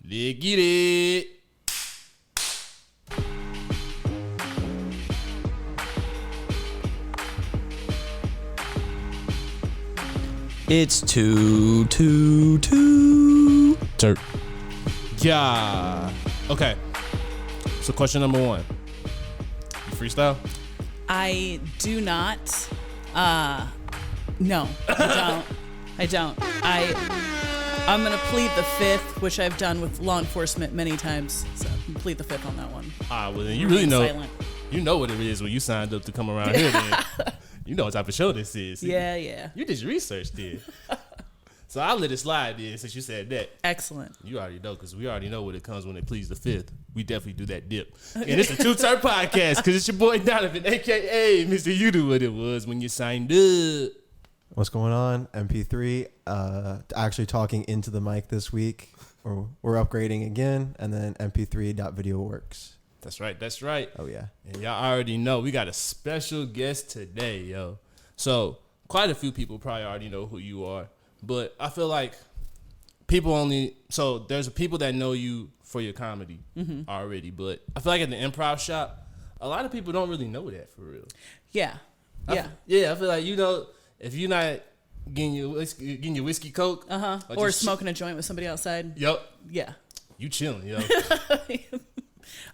Let's get it. It's Too T3rpd. Yeah. Okay. So question number 1. You freestyle? I do not. No, I don't. I'm gonna plead the 5th, which I've done with law enforcement many times. So plead the 5th on that one. Well then you really know. Silent. You know what it is when you signed up to come around here. Then you know what type of show this is. Yeah. You did your research, then. So I'll let it slide then since you said that. Excellent. You already know because we already know what it comes when it pleads the 5th. We definitely do that dip. And it's the Too T3rpd podcast because it's your boy Donovan, a.k.a. Mr. You Do What It Was when you signed up. What's going on? MP3 actually talking into the mic this week. We're upgrading again, and then MP3.video works. That's right. Oh, yeah. And y'all already know we got a special guest today, yo. So quite a few people probably already know who you are. But I feel like there's people that know you for your comedy already. But I feel like at the improv shop, a lot of people don't really know that for real. Yeah. I feel like, if you're not getting your whiskey Coke. Or smoking a joint with somebody outside. Yup. Yeah. You chilling, yo.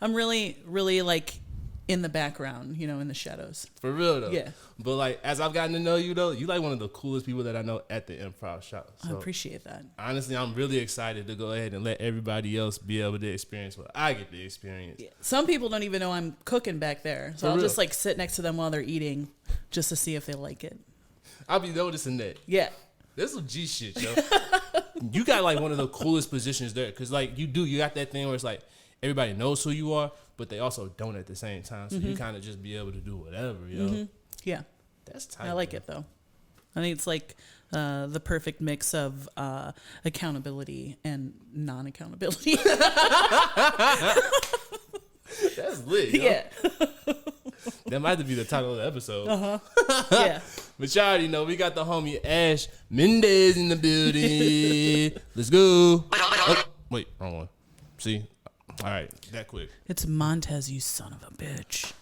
I'm really, really like in the background, in the shadows. For real, though. Yeah. But, like, as I've gotten to know you, though, you like one of the coolest people that I know at the improv shop. So, I appreciate that. honestly, I'm really excited to go ahead and let everybody else be able to experience what I get to experience. Yeah. Some people don't even know I'm cooking back there. So I'll just, like, sit next to them while they're eating just to see if they like it. I'll be noticing that. Yeah. That's some G shit, yo. You got, like, one of the coolest positions there. Because, like, you got that thing where it's, like, everybody knows who you are, but they also don't at the same time. So you kind of just be able to do whatever, yo. Yeah. That's tight. I like it, though. I think it's like the perfect mix of accountability and non-accountability. That's lit, yo. Yeah. That might have to be the title of the episode. Yeah. But y'all already know we got the homie Ash Montes in the building. Let's go. Oh, wait, wrong one. See? All right, that quick. It's Montes, you son of a bitch.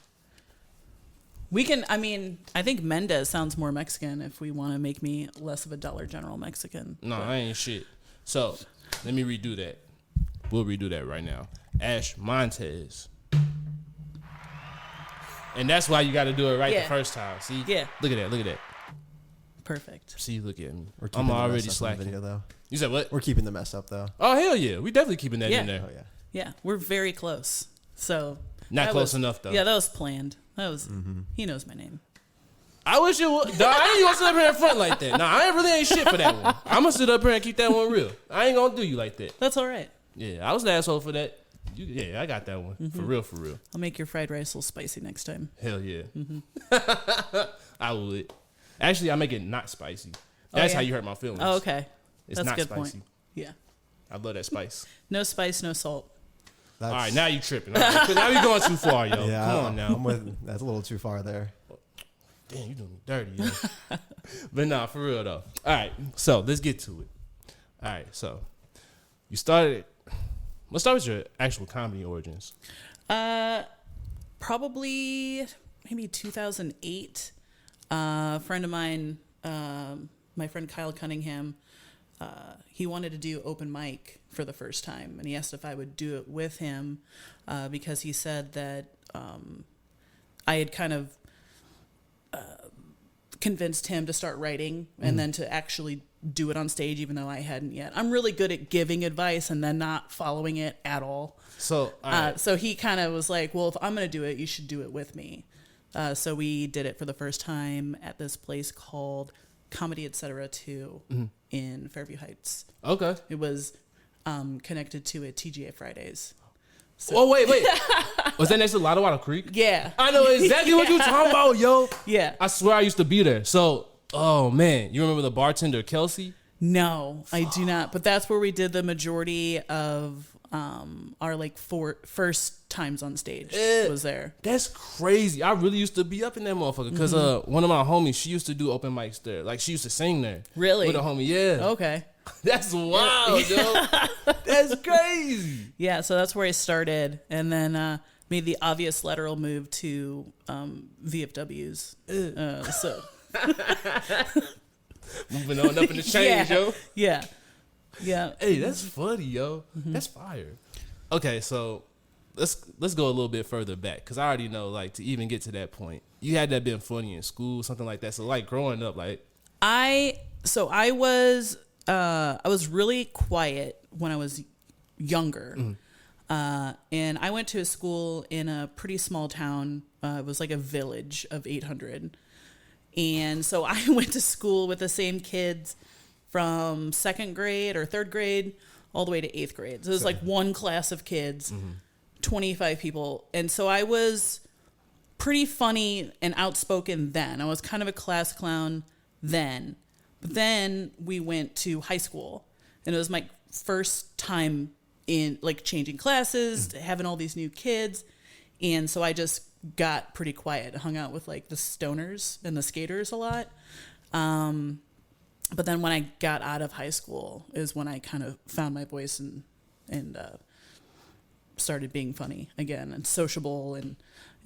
I think Mendez sounds more Mexican if we want to make me less of a Dollar General Mexican. No, I ain't shit. So, let me redo that. We'll redo that right now. Ash Montes. And that's why you got to do it right the first time. See? Yeah. Look at that. Perfect. See, look at me. We're I'm already the slacking. video, though. You said what? We're keeping the mess up, though. Oh, hell yeah. We definitely keeping that in there. Oh, yeah. Yeah, we're very close. So Not close enough, though. Yeah, that was planned. That was he knows my name. I wish it would. I ain't gonna sit up here in front like that. Nah, I really ain't shit for that one. I'm gonna sit up here and keep that one real. I ain't gonna do you like that. That's all right. Yeah, I was the asshole for that. I got that one. For real. I'll make your fried rice a little spicy next time. Hell yeah. I would. Actually, I make it not spicy. That's how you hurt my feelings. Oh, okay. It's That's not a good spicy. point. Yeah. I love that spice. No spice, no salt. All right, now you tripping. All right, now you going too far, yo. Yeah, Come on now. That's a little too far there. Damn, you doing me dirty, yo. But nah, for real though. All right, so let's get to it. All right, so you started. Let's start with your actual comedy origins. Probably maybe 2008. A friend of mine, my friend Kyle Cunningham, he wanted to do open mic for the first time, and he asked if I would do it with him because he said that I had kind of convinced him to start writing and then to actually do it on stage, even though I hadn't yet. I'm really good at giving advice and then not following it at all. So, so he kind of was like, well, if I'm going to do it, you should do it with me. So we did it for the first time at this place called Comedy Etc. 2 in Fairview Heights. Okay. It was connected to a TGA Fridays. So. Oh, wait. Was that next to Lotta Water Creek? Yeah. I know exactly what you're talking about, yo. Yeah. I swear I used to be there. So, oh, man. You remember the bartender, Kelsey? No, I do not. But that's where we did the majority of our first times on stage was there. That's crazy. I really used to be up in that motherfucker because one of my homies, she used to do open mics there. Like, she used to sing there. Really? With a homie, yeah. Okay. That's wild, yo. That's crazy. Yeah, so that's where I started, and then made the obvious lateral move to VFWs. So moving on up in the chains, yo. Yeah. Hey, that's funny, yo. That's fire. Okay, so let's go a little bit further back, because I already know, like, to even get to that point, you had that been funny in school, something like that. So, like, growing up, like, I was really quiet when I was younger. And I went to a school in a pretty small town. It was like a village of 800. And so I went to school with the same kids from second grade or third grade all the way to eighth grade. So it was like one class of kids, 25 people. And so I was pretty funny and outspoken then. I was kind of a class clown then. But then we went to high school, and it was my first time in, like, changing classes, having all these new kids. And so I just got pretty quiet, hung out with, like, the stoners and the skaters a lot. But then when I got out of high school is when I kind of found my voice and started being funny again and sociable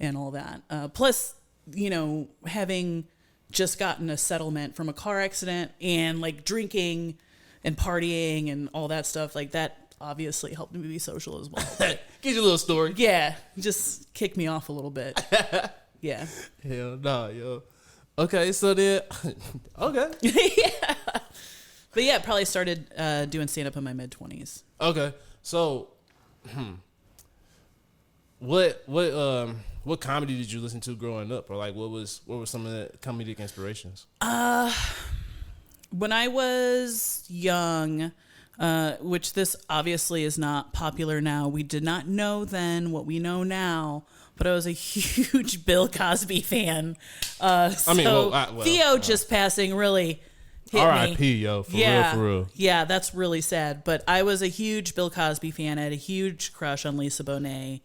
and all that. Plus, you know, having just gotten a settlement from a car accident and, like, drinking and partying and all that stuff, like, that obviously helped me be social as well. give you a little story. Yeah, just kicked me off a little bit. Yeah. Hell nah, yo. Okay, so then, okay. Yeah. But yeah, probably started doing stand-up in my mid-20s. Okay, so, what comedy did you listen to growing up, or like what were some of the comedic inspirations? When I was young, which this obviously is not popular now, we did not know then what we know now, but I was a huge Bill Cosby fan. Theo just passing really hit me. R.I.P. yo, for real. Yeah, that's really sad. But I was a huge Bill Cosby fan. I had a huge crush on Lisa Bonet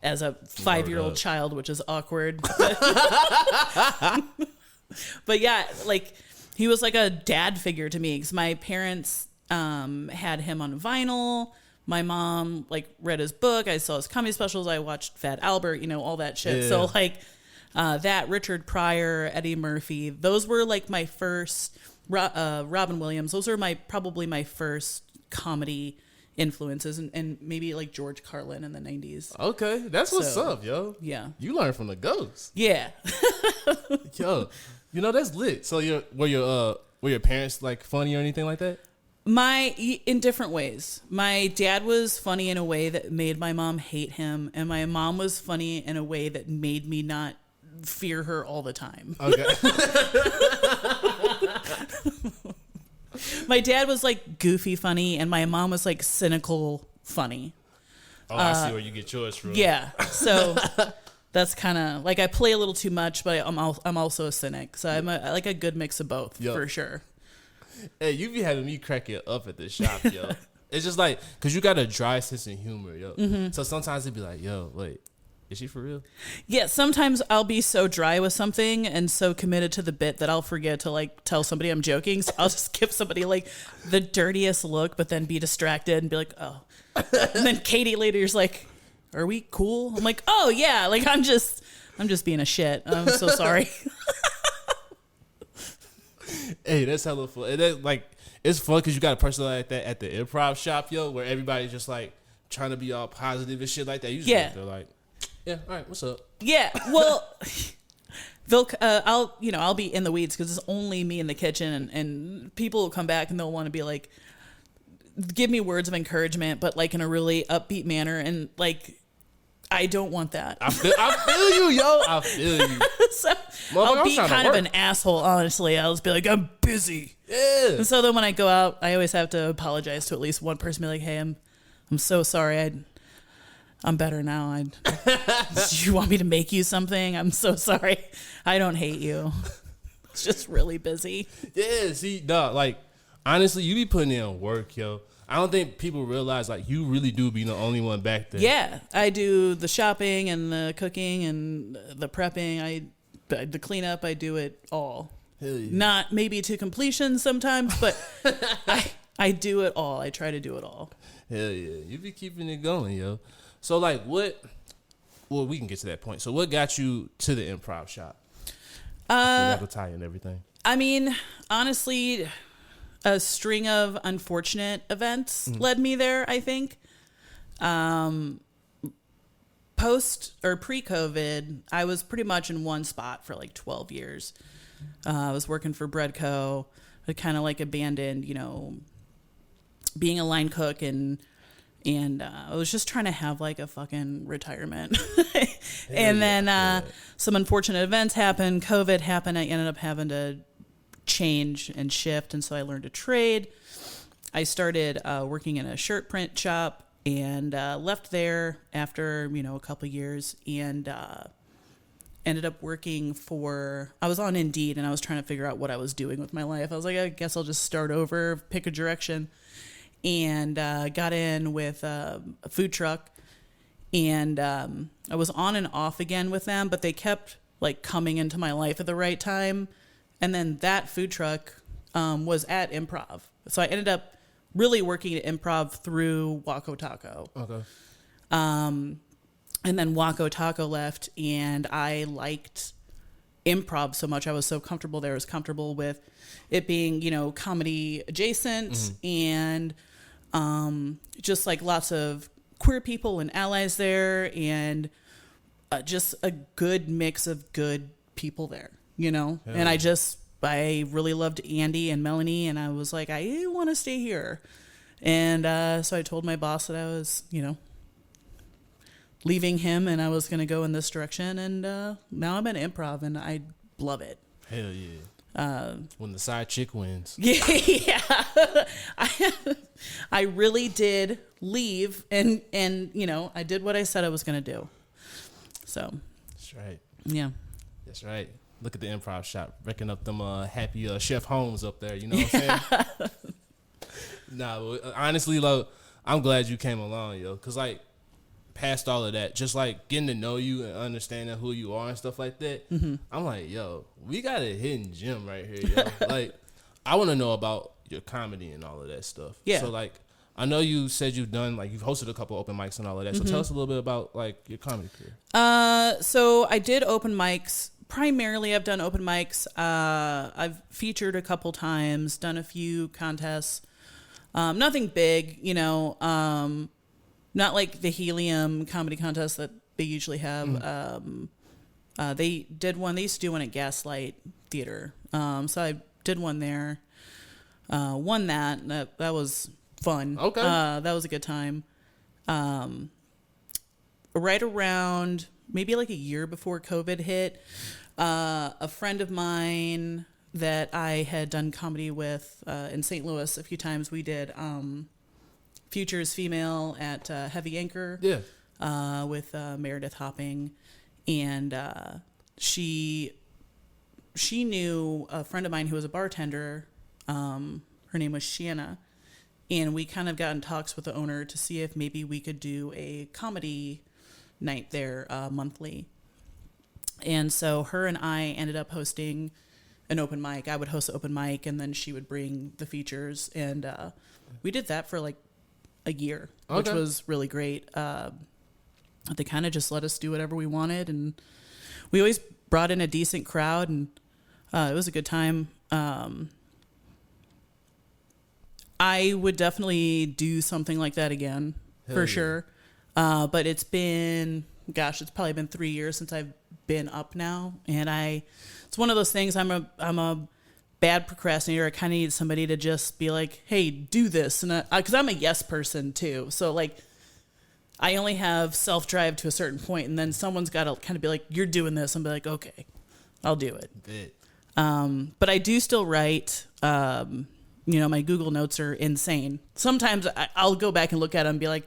as a 5-year-old child, which is awkward. But yeah, like, he was like a dad figure to me, because my parents had him on vinyl. My mom, like, read his book. I saw his comedy specials. I watched Fat Albert, you know, all that shit. Yeah. So, like, that, Richard Pryor, Eddie Murphy, those were, like, my first, Robin Williams, those were probably my first comedy influences, and maybe, like, George Carlin in the 90s. Okay, that's what's up, yo. Yeah. You learn from the ghosts. Yeah. Yo, you know, that's lit. So were your parents, like, funny or anything like that? In different ways. My dad was funny in a way that made my mom hate him, and my mom was funny in a way that made me not fear her all the time. Okay. My dad was, like, goofy funny, and my mom was, like, cynical funny. Oh, I see where you get yours from. Yeah. So that's kind of like, I play a little too much, but I'm also a cynic. So I like a good mix of both, for sure. Hey, you be having me cracking up at the shop, yo. It's just like, because you got a dry sense of humor, yo. Mm-hmm. So sometimes it'd be like, yo, wait, is she for real? Yeah, sometimes I'll be so dry with something and so committed to the bit that I'll forget to, like, tell somebody I'm joking. So I'll just give somebody, like, the dirtiest look, but then be distracted and be like, oh. And then Katie later is like, are we cool? I'm like, oh yeah, like, I'm just being a shit. I'm so sorry. Hey, that's hella fun. And that, like, it's fun because you got a person like that at the improv shop, yo, where everybody's just, like, trying to be all positive and shit like that. You just they're like, yeah, all right, what's up? Yeah, well, I'll be in the weeds because it's only me in the kitchen, and people will come back and they'll want to be like, give me words of encouragement, but, like, in a really upbeat manner, and, like, I don't want that. I feel you, yo. I feel you. So I'll be kind of an asshole, honestly. I'll just be like, I'm busy. Yeah. And so then when I go out, I always have to apologize to at least one person. Be like, hey, I'm so sorry. I'm better now. Do you want me to make you something? I'm so sorry. I don't hate you. It's just really busy. Yeah. See, no, like, honestly, you be putting in work, yo. I don't think people realize, like, you really do be the only one back there. Yeah, I do the shopping and the cooking and the prepping. The cleanup, I do it all. Hell yeah. Not maybe to completion sometimes, but I do it all. I try to do it all. Hell yeah. You be keeping it going, yo. So, like, what... Well, we can get to that point. So, what got you to the improv shop? That'll tie in everything. I mean, honestly, a string of unfortunate events led me there, I think. Post or pre-COVID, I was pretty much in one spot for like 12 years. I was working for Bread Co. I kind of like abandoned, being a line cook and I was just trying to have like a fucking retirement. And then some unfortunate events happened. COVID happened. I ended up having to change and shift. And so I learned a trade. I started working in a shirt print shop and left there after, a couple of years and ended up working I was on Indeed and I was trying to figure out what I was doing with my life. I was like, I guess I'll just start over, pick a direction. And got in with a food truck, and I was on and off again with them, but they kept like coming into my life at the right time. And then that food truck was at Improv, so I ended up really working at Improv through Waco Taco. Okay. And then Waco Taco left, and I liked Improv so much. I was so comfortable there. I was comfortable with it being, comedy adjacent and just like lots of queer people and allies there and just a good mix of good people there, Yeah. And I really loved Andy and Melanie and I was like, I want to stay here. And so I told my boss that I was, leaving him and I was going to go in this direction. And now I'm at Improv and I love it. Hell yeah. When the side chick wins. Yeah. I really did leave and I did what I said I was going to do. So. That's right. Yeah. That's right. Look at the Improv shop, wrecking up them happy Chef Holmes up there. You know what I'm saying? Nah, honestly, I'm glad you came along, yo. Because, like, past all of that, just like getting to know you and understanding who you are and stuff like that, I'm like, yo, we got a hidden gem right here, yo. Like, I want to know about your comedy and all of that stuff. Yeah. So, like, I know you said you've hosted a couple open mics and all of that. So tell us a little bit about, like, your comedy career. So I did open mics. Primarily, I've done open mics. I've featured a couple times, done a few contests. Nothing big, not like the Helium comedy contest that they usually have. They did one. They used to do one at Gaslight Theater. So I did one there. Won that. That was fun. Okay. That was a good time. Right around maybe like a year before COVID hit, a friend of mine that I had done comedy with in St. Louis a few times, we did Futures Female at Heavy Anchor. Yeah. With Meredith Hopping, and she knew a friend of mine who was a bartender. Her name was Shanna, and we kind of got in talks with the owner to see if maybe we could do a comedy night there monthly. And so her and I ended up hosting an open mic. I would host the open mic, and then she would bring the features, and we did that for like a year, which was really great. They kind of just let us do whatever we wanted, and we always brought in a decent crowd, and it was a good time. I would definitely do something like that again, for sure. But it's probably been 3 years since I've been up now, and it's one of those things. I'm a bad procrastinator. I kind of need somebody to just be like, hey, do this. And because I'm a yes person too. So like, I only have self-drive to a certain point, and then someone's got to kind of be like, you're doing this, and be like, okay, I'll do it. Good. But I do still write. My Google Notes are insane. Sometimes I'll go back and look at them and be like,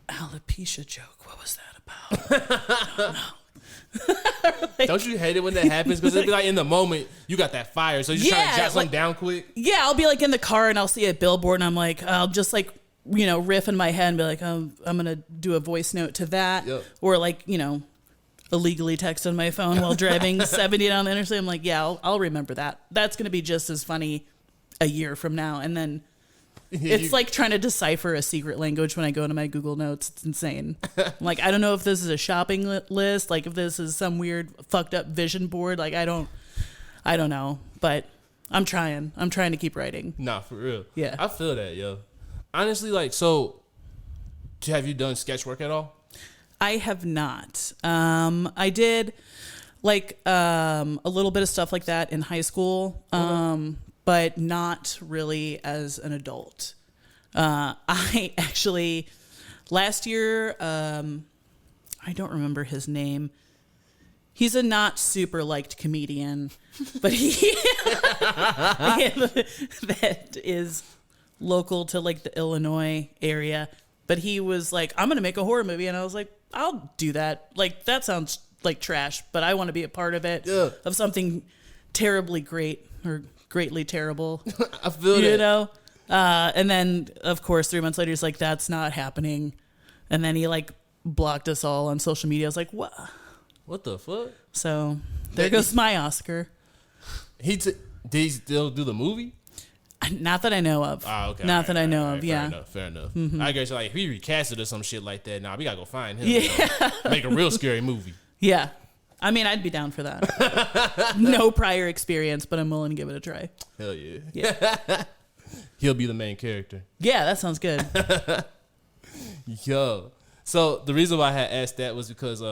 alopecia joke, what was that about? I don't know. Like, don't you hate it when that happens? Because it'd be like in the moment you got that fire, so you're trying to jot something down quick. Yeah, I'll be like in the car and I'll see a billboard and I'm like, I'll just like, riff in my head and be like, I'm gonna do a voice note to that, or like, illegally text on my phone while driving 70 down the interstate. I'm like, yeah, I'll remember that. That's gonna be just as funny a year from now, and then It's like trying to decipher a secret language when I go into my Google Notes. It's insane. I'm like, I don't know if this is a shopping list, like if this is some weird fucked up vision board. Like I don't know, but I'm trying to keep writing. Nah, for real. Yeah. I feel that, yo. Honestly, like, so have you done sketch work at all? I have not. I did like a little bit of stuff like that in high school. But not really as an adult. I actually, last year, I don't remember his name. He's a not super liked comedian, but he that is local to like the Illinois area. But he was like, I'm going to make a horror movie. And I was like, I'll do that. Like, that sounds like trash, but I want to be a part of it, of something terribly great or greatly terrible. I feel that. You know? And then, of course, 3 months later, he's like, that's not happening. And then he, like, blocked us all on social media. I was like, what? What the fuck? So, there goes my Oscar. Did he still do the movie? Not that I know of. Oh, okay. Not that I know of, yeah. Fair enough. Mm-hmm. I guess, like, if he recasted or some shit like that, we gotta go find him. Yeah. You know? Make a real scary movie. Yeah. I mean, I'd be down for that. No prior experience, but I'm willing to give it a try. Hell yeah. Yeah. He'll be the main character. Yeah, that sounds good. Yo. So the reason why I had asked that was because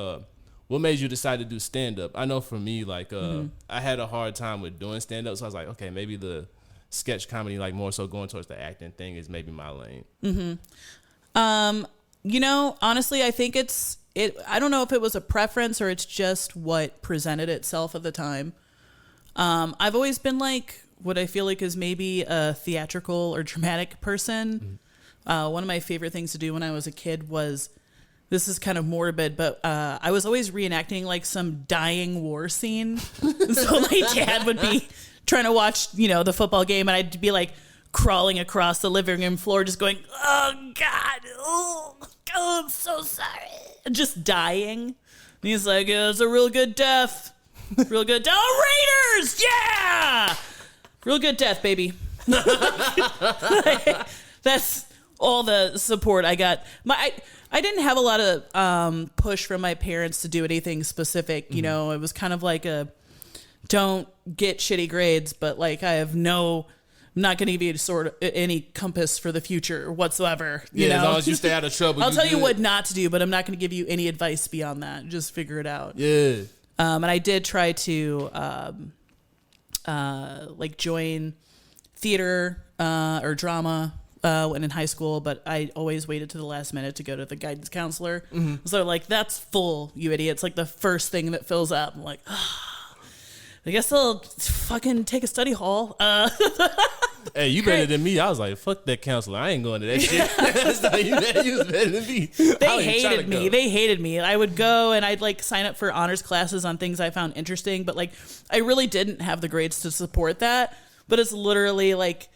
what made you decide to do stand-up? I know for me, like, I had a hard time with doing stand-up, so I was like, okay, maybe the sketch comedy, like more so going towards the acting thing is maybe my lane. Mm-hmm. You know, honestly, I think I don't know if it was a preference or it's just what presented itself at the time. I've always been like what I feel like is maybe a theatrical or dramatic person. Mm-hmm. One of my favorite things to do when I was a kid was, this is kind of morbid, but I was always reenacting like some dying war scene. So my dad would be trying to watch, you know, the football game, and I'd be like crawling across the living room floor just going, oh God, oh, I'm so sorry. Just dying. And he's like, it was a real good death. Real good death. Oh, Raiders! Yeah! Real good death, baby. That's all the support I got. I didn't have a lot of push from my parents to do anything specific. You know, it was kind of like don't get shitty grades, but like I'm not going to give you sort of any compass for the future whatsoever. You know? As long as you stay out of trouble. I'll tell you what not to do, but I'm not going to give you any advice beyond that. Just figure it out. Yeah. And I did try to like join theater or drama when in high school, but I always waited to the last minute to go to the guidance counselor. Mm-hmm. So like, that's full, you idiots. Like the first thing that fills up. I'm like, I guess I'll fucking take a study hall. Hey, you better than me. I was like, fuck that counselor. I ain't going to that shit. That's not you. You was better than me. They hated me. I would go and I'd like sign up for honors classes on things I found interesting, but like I really didn't have the grades to support that. But it's literally like,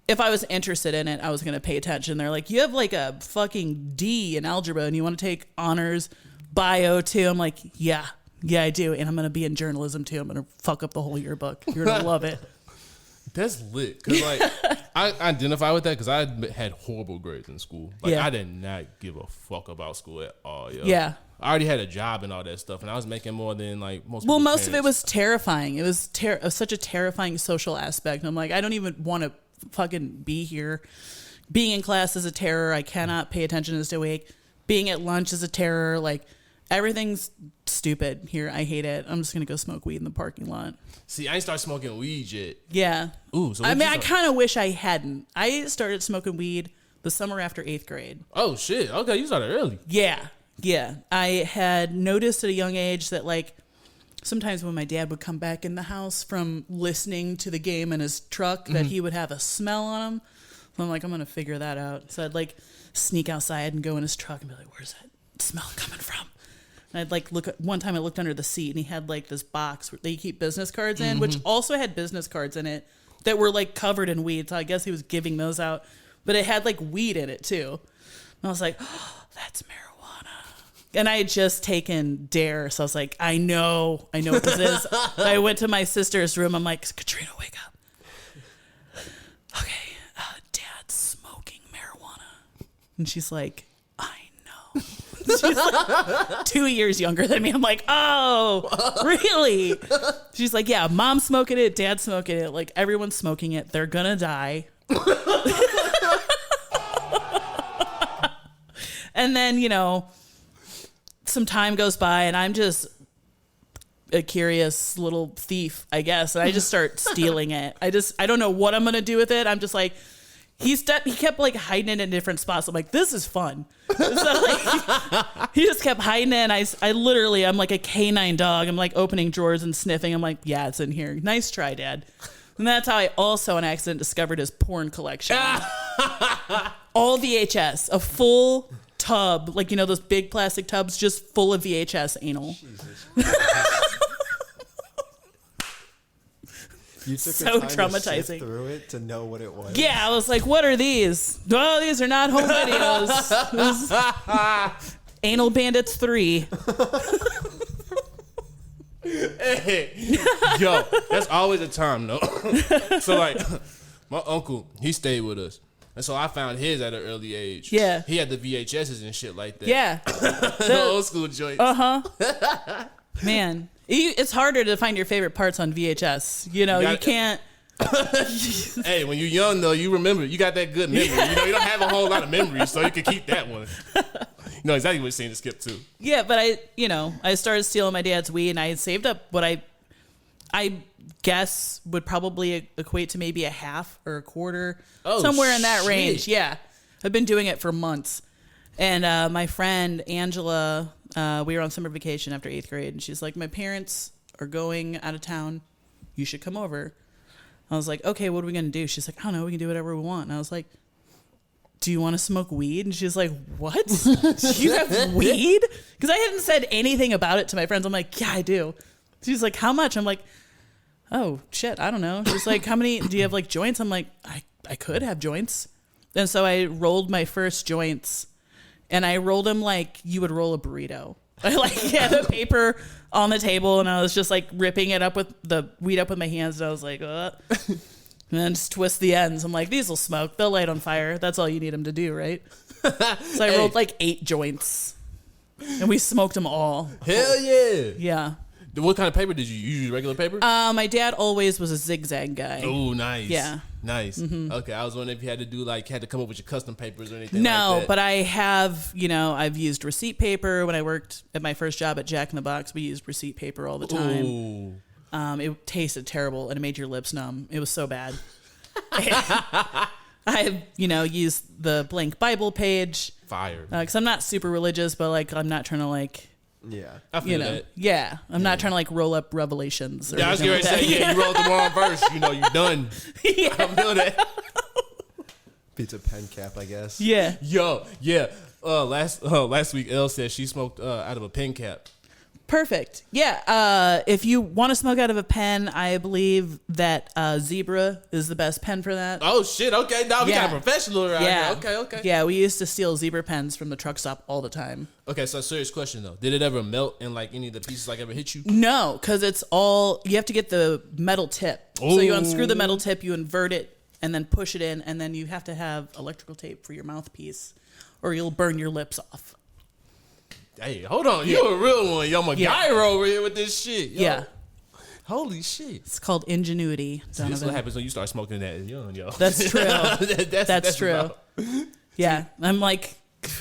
if I was interested in it, I was going to pay attention. They're like, you have like a fucking D in algebra and you want to take honors bio too. I'm like, yeah, I do. And I'm going to be in journalism too. I'm going to fuck up the whole yearbook. You're going to love it. That's lit. Cause like I identify with that because I had horrible grades in school. Like I did not give a fuck about school at all. Yo. Yeah. I already had a job and all that stuff, and I was making more than like most. Well, most of it was terrifying. It was such a terrifying social aspect. I'm like, I don't even want to fucking be here. Being in class is a terror. I cannot pay attention to stay awake. Being at lunch is a terror. Like everything's stupid here. I hate it. I'm just gonna go smoke weed in the parking lot. See, I ain't started smoking weed yet. Yeah. Ooh. So I mean, I kind of wish I hadn't. I started smoking weed the summer after 8th grade. Oh shit. Okay, you started early. Yeah. I had noticed at a young age that like sometimes when my dad would come back in the house from listening to the game in his truck, that he would have a smell on him. So I'm like, I'm gonna figure that out. So I'd like sneak outside and go in his truck and be like, where's that smell coming from? And I'd like one time I looked under the seat and he had like this box that you keep business cards in, which also had business cards in it that were like covered in weed. So I guess he was giving those out, but it had like weed in it too. And I was like, oh, that's marijuana. And I had just taken DARE. So I was like, I know what this is. I went to my sister's room. I'm like, Katrina, wake up. Okay, Dad's smoking. And she's like, I know. She's like 2 years younger than me. I'm like, oh, really? She's like, yeah, mom's smoking it, dad's smoking it. Like, everyone's smoking it. They're gonna die. And then, you know, some time goes by and I'm just a curious little thief, I guess. And I just start stealing it. I don't know what I'm going to do with it. I'm just like, he kept like hiding it in different spots. I'm like, this is fun. So like, he just kept hiding it. And I'm like a canine dog. I'm like opening drawers and sniffing. I'm like, yeah, it's in here. Nice try, Dad. And that's how I also on accident discovered his porn collection. All VHS, a full tub, like, you know, those big plastic tubs just full of VHS anal. You took So the time traumatizing. to sift through it to know what it was. Yeah, I was like, what are these? Oh, these are not home videos. This is Anal Bandits 3. Hey, yo, that's always a time, though. So, like, my uncle, he stayed with us. And so I found his at an early age. Yeah. He had the VHSs and shit like that. Yeah. The old school joints. Uh-huh. Man, it's harder to find your favorite parts on VHS. You know, you can't. Hey, when you're young, though, you remember. You got that good memory. You know, you don't have a whole lot of memories, so you can keep that one. You know exactly what scene to skip to. Yeah, but I started stealing my dad's weed, and I had saved up what I guess would probably equate to maybe a half or a quarter, somewhere in that range. Yeah, I've been doing it for months. And my friend Angela, we were on summer vacation after 8th grade, and she's like, my parents are going out of town. You should come over. I was like, okay, what are we going to do? She's like, I don't know. We can do whatever we want. And I was like, do you want to smoke weed? And she's like, what? You have weed? Because I hadn't said anything about it to my friends. I'm like, yeah, I do. She's like, how much? I'm like, oh, shit, I don't know. She's like, how many, do you have like joints? I'm like, I could have joints. And so I rolled my first joints, and I rolled them like you would roll a burrito. I like had a paper on the table, and I was just like ripping it up with the weed up with my hands, and I was like, and then just twist the ends. I'm like, these will smoke. They'll light on fire. That's all you need them to do, right? So I rolled like 8 joints, and we smoked them all. Hell yeah. Yeah. What kind of paper did you use? Regular paper? My dad always was a zigzag guy. Oh, nice. Yeah. Nice. Mm-hmm. Okay, I was wondering if you had to do had to come up with your custom papers or anything No, like that. but I have, I've used receipt paper. When I worked at my first job at Jack in the Box, we used receipt paper all the time. Ooh. It tasted terrible, and it made your lips numb. It was so bad. I've, used the blank Bible page. Fire. Because I'm not super religious, but, I'm not trying to, Yeah. I feel that. Yeah. I'm not trying to, roll up Revelations. Yeah, I was going to say, you rolled the wrong verse. You're done. Yeah. I'm doing that. Beats a pen cap, I guess. Yeah. Yo, yeah. Last week, Elle said she smoked out of a pen cap. Perfect. Yeah. If you want to smoke out of a pen, I believe that Zebra is the best pen for that. Oh, shit. Okay. Now we got a professional around here. Okay. Yeah, we used to steal Zebra pens from the truck stop all the time. Okay, so serious question, though. Did it ever melt and, any of the pieces, ever hit you? No, because it's all, you have to get the metal tip. Ooh. So you unscrew the metal tip, you invert it, and then push it in, and then you have to have electrical tape for your mouthpiece, or you'll burn your lips off. Hey, hold on. You a real one. Yo, MacGyver over here with this shit. Yo. Yeah. Holy shit. It's called ingenuity, See, this Donovan. is what happens when you start smoking that young, yo. That's true. That's true. About. Yeah. I'm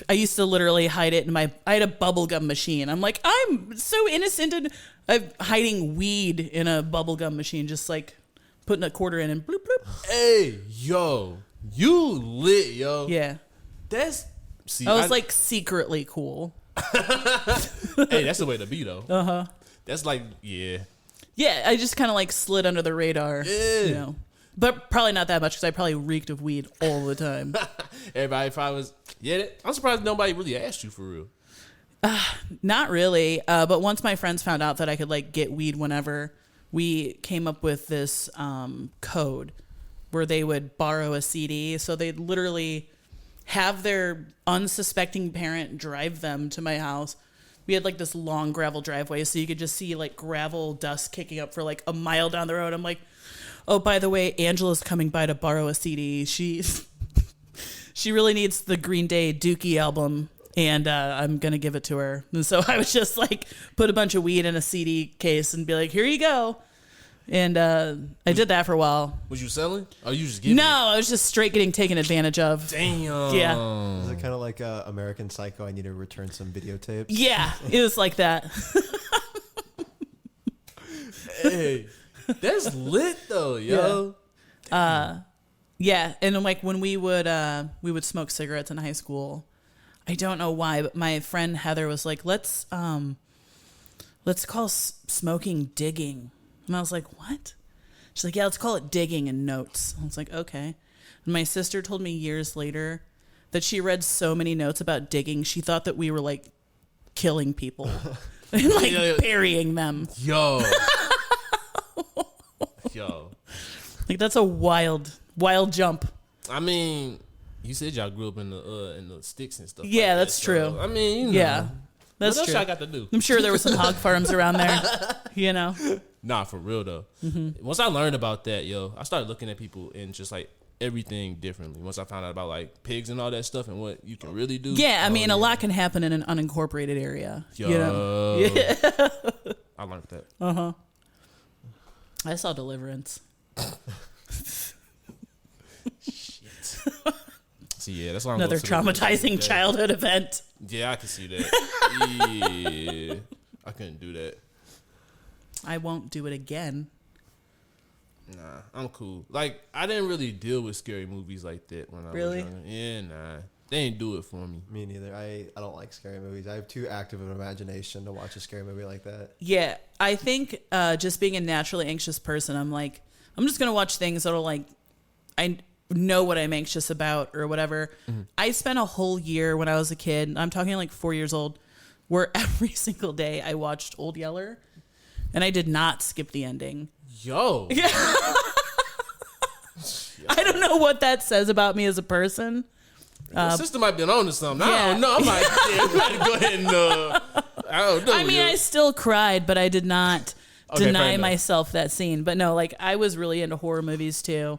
I used to literally hide it in I had a bubblegum machine. I'm like, I'm so innocent, and I'm hiding weed in a bubblegum machine, just putting a quarter in and bloop, bloop. Hey, yo. You lit, yo. Yeah. See, I was secretly cool. Hey, that's the way to be, though. Uh-huh. That's yeah. Yeah, I just kind of slid under the radar. Yeah. But probably not that much, because I probably reeked of weed all the time. Everybody probably was, I'm surprised nobody really asked you for real. Not really. But once my friends found out that I could get weed whenever, we came up with this code where they would borrow a CD. So they'd literally have their unsuspecting parent drive them to my house. We had this long gravel driveway, so you could just see gravel dust kicking up for a mile down the road. I'm like, oh, by the way, Angela's coming by to borrow a CD. She she really needs the Green Day Dookie album, and I'm gonna give it to her. And so I was just like, put a bunch of weed in a CD case and be like, here you go. And I did that for a while. Was you selling? Or you just giving No, it? I was just straight getting taken advantage of. Damn. Yeah. Is it kind of like American Psycho? I need to return some videotapes. Yeah, it was like that. Hey, that's lit though, yo. Yeah, and like when we would smoke cigarettes in high school. I don't know why, but my friend Heather was like, let's call smoking digging. And I was like, what? She's like, yeah, let's call it digging in notes. I was like, okay. And my sister told me years later that she read so many notes about digging, she thought that we were like killing people and like burying them. Yo. Yo. Like that's a wild jump. I mean, you said y'all grew up in the sticks and stuff. Yeah, like that's that, true. So, I mean, you know. Yeah. That's what else true. y'all got to do? I'm sure there were some hog farms around there, you know? Nah, for real though. Mm-hmm. Once I learned about that, yo, I started looking at people and just like everything differently. Once I found out about like pigs and all that stuff and what you can really do. Yeah, I mean, a lot can happen in an unincorporated area. Yo. You know? Yeah. I learned that. Uh-huh. I saw Deliverance. Shit. See, yeah, that's why I'm Another going to the traumatizing childhood event. Yeah, I can see that. Yeah, I couldn't do that. I won't do it again. Nah, I'm cool. Like, I didn't really deal with scary movies like that when I was younger. Yeah, nah. They ain't do it for me. Me neither. I don't like scary movies. I have too active of an imagination to watch a scary movie like that. Yeah, I think just being a naturally anxious person, I'm like, I'm just going to watch things that'll like, I know what I'm anxious about or whatever. Mm-hmm. I spent a whole year when I was a kid, I'm talking like 4 years old, where every single day I watched Old Yeller, and I did not skip the ending. Yo. Yeah. I don't know what that says about me as a person. Your sister might be on to something. Yeah. I don't know. I'm like, yeah, we gotta go ahead and I don't know. I mean, I still cried, but I did not deny myself that scene. But no, like I was really into horror movies too.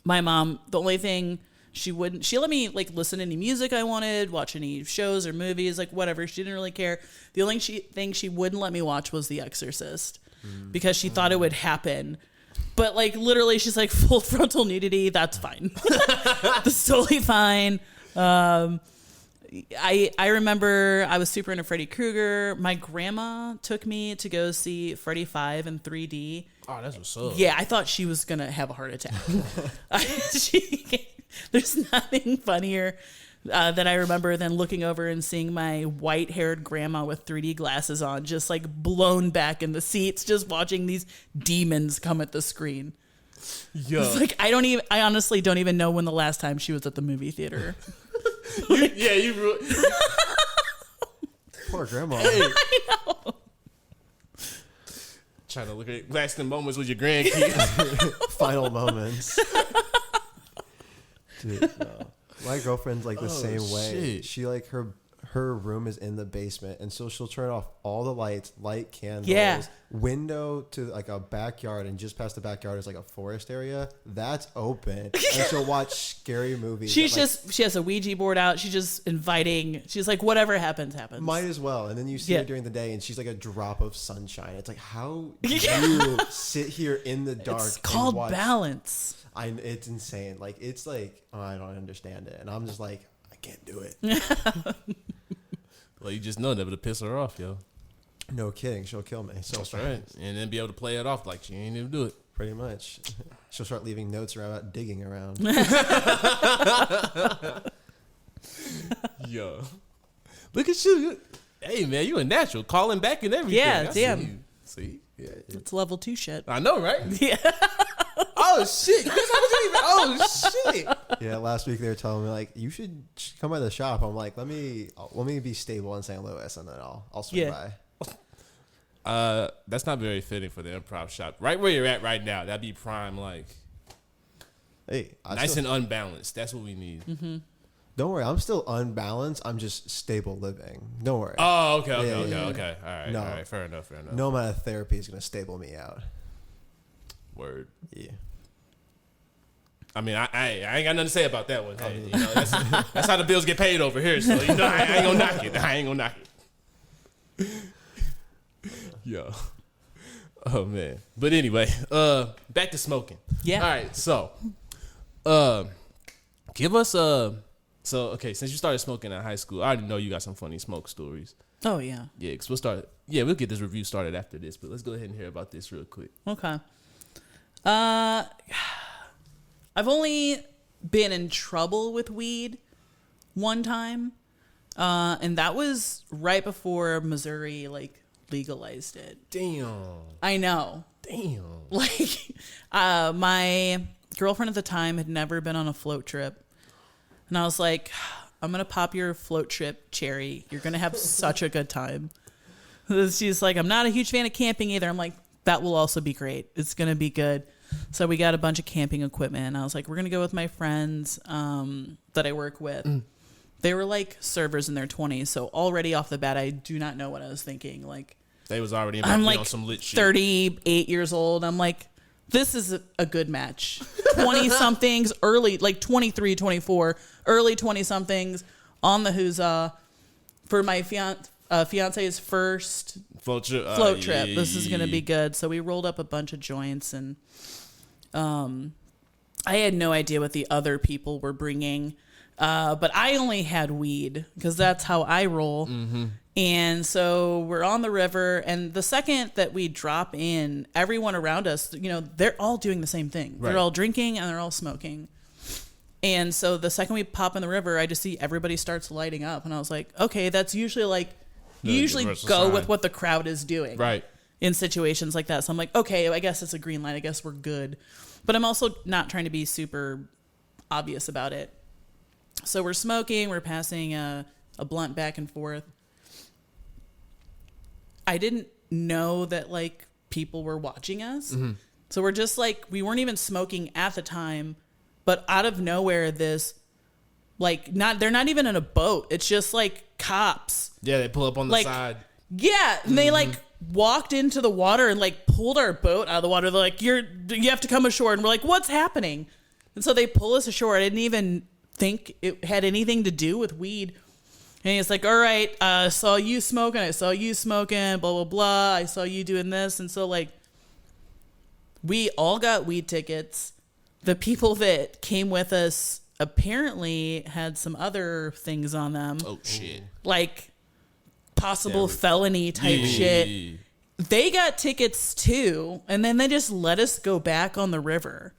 My mom, the only thing she let me like listen to any music I wanted, watch any shows or movies, like whatever. She didn't really care. The only thing she wouldn't let me watch was The Exorcist because she thought it would happen. But like literally, she's like full frontal nudity. That's fine. That's totally fine. I remember I was super into Freddy Krueger. My grandma took me to go see Freddy 5 in 3D. Oh, that's what's up. Yeah, I thought she was gonna have a heart attack. There's nothing funnier that I remember than looking over and seeing my white-haired grandma with 3D glasses on, just like blown back in the seats, just watching these demons come at the screen. Yeah, it's like I honestly don't even know when the last time she was at the movie theater. Poor grandma. Hey. I know. Trying to look at lasting moments with your grandkids. Final moments. Dude, no. My girlfriend's like the same way. Shit. She like her room is in the basement, and so she'll turn off all the lights, light candles, window to like a backyard, and just past the backyard is like a forest area that's open, and she'll watch scary movies. She has a Ouija board out. She's just inviting. She's like, whatever happens. Might as well. And then you see her during the day, and she's like a drop of sunshine. It's like, how do you sit here in the dark? It's called balance. It's insane. Like it's like, oh, I don't understand it, and I'm just like, I can't do it. Well, you just know never to piss her off, yo. No kidding, she'll kill me. So that's right, and then be able to play it off like she ain't even do it. Pretty much, she'll start leaving notes about digging around. Yo, look at you. Hey man, you a natural, calling back and everything. Yeah, damn. See, yeah, it's level 2 shit. I know, right? Yeah. Oh shit! Oh shit! Yeah, last week they were telling me like you should come by the shop. I'm like, let me be stable in St. Louis, and then I'll swing by. That's not very fitting for the improv shop. Right where you're at right now, that'd be prime. Like, hey, nice and unbalanced. That's what we need. Mm-hmm. Don't worry, I'm still unbalanced. I'm just stable living. Don't worry. Oh, okay. All right. Fair enough. No amount of therapy is gonna stable me out. Word. Yeah. I mean, I ain't got nothing to say about that one. Hey, you know, that's how the bills get paid over here. So, you know, I ain't gonna knock it. I ain't gonna knock it. Yo. Oh, man. But anyway, back to smoking. Yeah. All right. So, give us okay, since you started smoking in high school, I already know you got some funny smoke stories. Oh, yeah. Yeah, because we'll get this review started after this, but let's go ahead and hear about this real quick. Okay. I've only been in trouble with weed one time, and that was right before Missouri legalized it. Damn. I know. Damn. My girlfriend at the time had never been on a float trip, and I was like, I'm gonna pop your float trip cherry. You're gonna have such a good time. She's like, I'm not a huge fan of camping either. I'm like, that will also be great. It's gonna be good. So we got a bunch of camping equipment, and I was like, we're going to go with my friends that I work with. They were servers in their 20s, so already off the bat, I do not know what I was thinking. They was already on some lit shit. 38 years old. I'm like, this is a good match. 20-somethings, early, 23, 24, early 20-somethings on the Huzzah for my fiance's first float trip. Yeah. This is going to be good. So we rolled up a bunch of joints, and I had no idea what the other people were bringing. But I only had weed because that's how I roll. Mm-hmm. And so we're on the river, and the second that we drop in, everyone around us, they're all doing the same thing. Right. They're all drinking and they're all smoking. And so the second we pop in the river, I just see everybody starts lighting up. And I was like, okay, that's usually you usually go sign with what the crowd is doing. Right. In situations like that. So I'm like, okay, I guess it's a green light. I guess we're good. But I'm also not trying to be super obvious about it. So we're smoking. We're passing a blunt back and forth. I didn't know that people were watching us. Mm-hmm. So we're just we weren't even smoking at the time, but out of nowhere, this they're not even in a boat. It's just cops. Yeah, they pull up on the side. Yeah, and they walked into the water and pulled our boat out of the water. They're like, you have to come ashore. And we're like, what's happening? And so they pull us ashore. I didn't even think it had anything to do with weed. And he's like, all right, I saw you smoking. I saw you smoking, blah, blah, blah. I saw you doing this. And so we all got weed tickets. The people that came with us apparently had some other things on them. Oh, shit. Possible felony type shit. They got tickets too, and then they just let us go back on the river.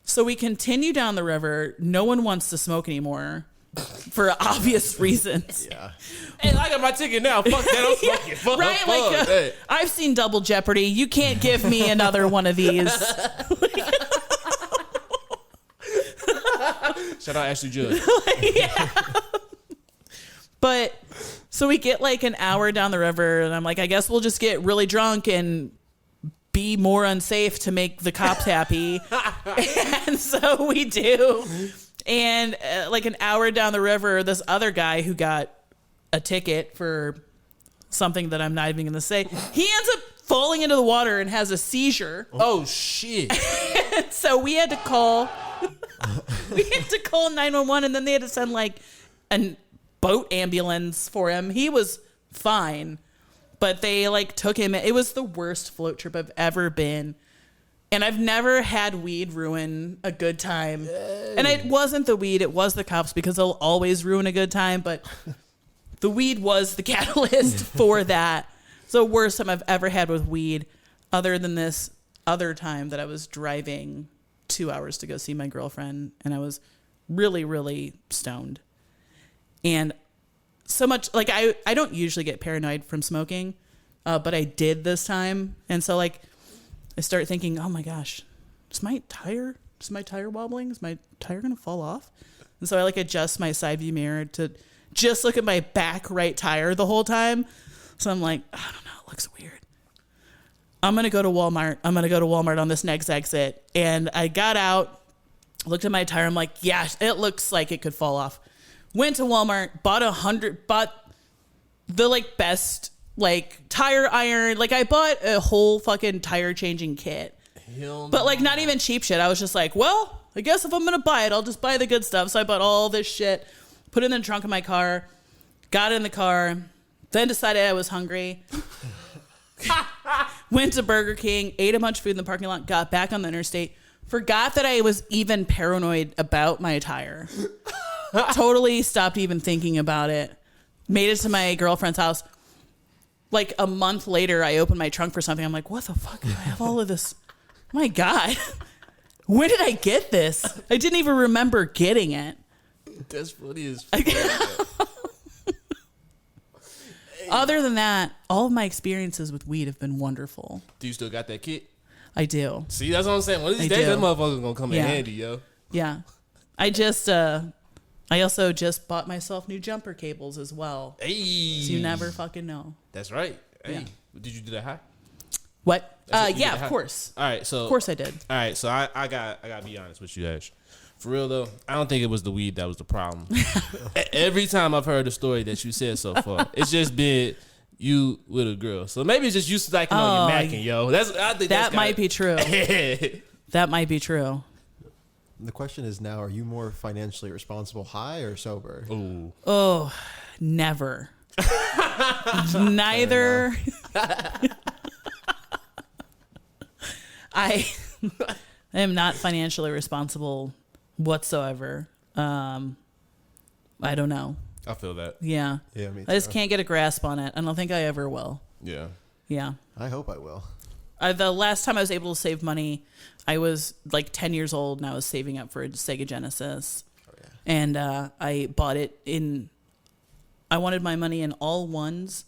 So we continue down the river. No one wants to smoke anymore for obvious reasons. Yeah. Hey, I got my ticket now. Fuck that. I'm smoking. Fuck, right? Hey. I've seen Double Jeopardy. You can't give me another one of these. Shout out Ashley Judd. Yeah. But so we get an hour down the river, and I'm like, I guess we'll just get really drunk and be more unsafe to make the cops happy. And so we do. And an hour down the river, this other guy who got a ticket for something that I'm not even going to say, he ends up falling into the water and has a seizure. Oh, shit. And so we had to call 911, and then they had to send a boat ambulance for him. He was fine, but they took him. It was the worst float trip I've ever been. And I've never had weed ruin a good time. Yay. And it wasn't the weed, it was the cops, because they'll always ruin a good time. But the weed was the catalyst for that. So worst time I've ever had with weed, other than this other time that I was driving 2 hours to go see my girlfriend. And I was really, really stoned. And so much, I don't usually get paranoid from smoking, but I did this time. And so I start thinking, oh my gosh, is my tire wobbling? Is my tire going to fall off? And so I adjust my side view mirror to just look at my back right tire the whole time. So I'm like, I don't know, it looks weird. I'm going to go to Walmart on this next exit. And I got out, looked at my tire. I'm like, yeah, it looks like it could fall off. Went to Walmart, bought the best tire iron. I bought a whole fucking tire changing kit. But like not even cheap shit. I was just like, well, I guess if I'm going to buy it, I'll just buy the good stuff. So I bought all this shit, put it in the trunk of my car, got in the car, then decided I was hungry. Went to Burger King, ate a bunch of food in the parking lot, got back on the interstate, forgot that I was even paranoid about my tire. Totally stopped even thinking about it. Made it to my girlfriend's house. Like a month later, I opened my trunk for something. I'm like, what the fuck? I have all of this. My God. When did I get this? I didn't even remember getting it. That's funny as fuck. Other than that, all of my experiences with weed have been wonderful. Do you still got that kit? I do. See, that's what I'm saying. One of these days, that motherfucker's gonna come in handy, yo. Yeah. I also just bought myself new jumper cables as well. Hey. So you never fucking know. That's right. Hey. Yeah. Did you do that high? What? Yeah, of course. All right, so of course I did. All right, so I gotta be honest with you, Ash. For real though, I don't think it was the weed that was the problem. Every time I've heard the story that you said so far, it's just been you with a girl. So maybe it's just you stacking on your macking, yo. I think that might be true. That might be true. The question is now: are you more financially responsible, high or sober? Ooh. Oh, never. Neither. I am not financially responsible whatsoever. I don't know. I feel that. Yeah. Yeah, me too. I just can't get a grasp on it. I don't think I ever will. Yeah. Yeah. I hope I will. The last time I was able to save money, I was like 10 years old and I was saving up for a Sega Genesis. Oh, yeah. And I bought it I wanted my money in all ones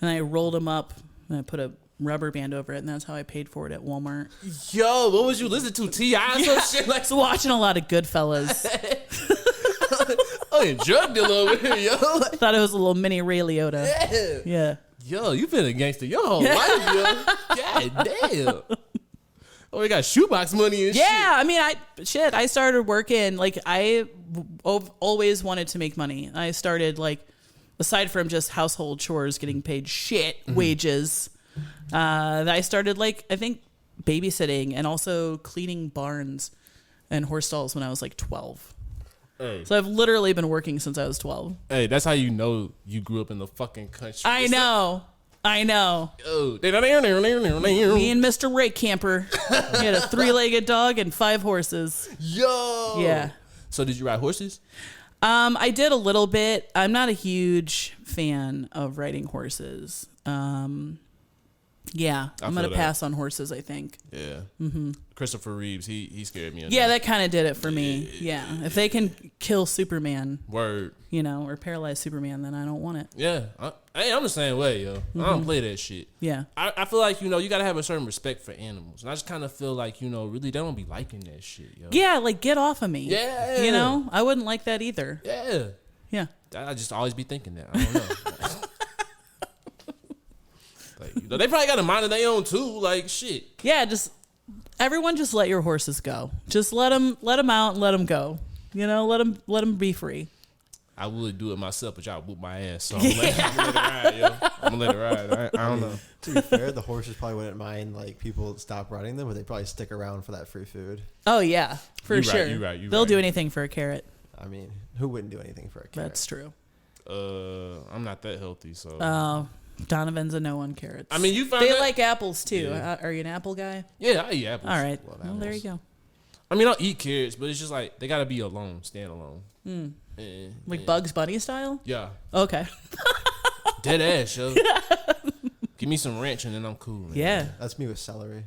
and I rolled them up and I put a rubber band over it and that's how I paid for it at Walmart. Yo, what was you listening to? T.I. some shit like So watching a lot of Goodfellas. Oh, you drug dealer over here, yo. Thought it was a little mini Ray Liotta. Yeah. Yo, you been a gangster your whole life, yo. God damn. Oh, we got shoebox money and shit. Yeah, I mean, I started working, like, I always wanted to make money. I started, like, aside from just household chores, getting paid shit wages, I started, like, I think babysitting and also cleaning barns and horse stalls when I was, like, 12. Hey. So I've literally been working since I was 12. Hey, that's how you know you grew up in the fucking country. I know. Yo. Me and Mr. Ray Camper. He had a 3-legged dog and 5 horses. Yo. Yeah. So did you ride horses? I did a little bit. I'm not a huge fan of riding horses. Yeah, I'm going to pass on horses, I think. Yeah. Christopher Reeves, he scared me. Yeah, that kind of did it for me. Yeah. If they can kill Superman. Word. Or paralyze Superman, then I don't want it. Yeah. I'm the same way, yo. I don't play that shit. Yeah. I feel like, you got to have a certain respect for animals. And I just kind of feel like, really, they don't be liking that shit, yo. Yeah, like, get off of me. Yeah. I wouldn't like that either. Yeah. Yeah. I just always be thinking that. I don't know. Like, they probably got a mind of their own too. Like shit. Yeah, everyone just let your horses go. Just let them out and let them go. Let them be free. I would do it myself, but y'all whoop my ass. So I'm gonna let it ride, yo. I'm gonna let it ride. I don't know. To be fair, the horses probably wouldn't mind like people stop riding them, but they probably stick around for that free food. Oh yeah, for sure. You're right. They'll do anything for a carrot. I mean, who wouldn't do anything for a carrot? That's true. I'm not that healthy, so. Donovan's a no on carrots. I mean, you found they like apples too. Yeah. Are you an apple guy? Yeah, I eat apples. All right. Well, there you go. I mean, I'll eat carrots, but it's just like they gotta be alone, stand alone. Like Bugs Bunny style? Yeah. Okay. Dead ass, yo. Give me some ranch and then I'm cool. Man. Yeah. That's me with celery.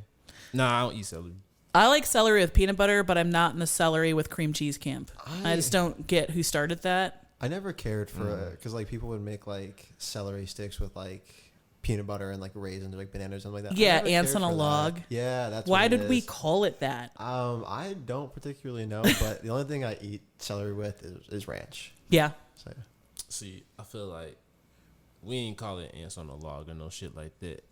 Nah, I don't eat celery. I like celery with peanut butter, but I'm not in the celery with cream cheese camp. I just don't get who started that. I never cared for because like people would make like celery sticks with like peanut butter and like raisins or like bananas or something like that. Yeah, ants on a log. That. Yeah, that's why what it did is. we call it that? I don't particularly know, but the only thing I eat celery with is ranch. Yeah. So. See, I feel like we ain't call it ants on a log or no shit like that.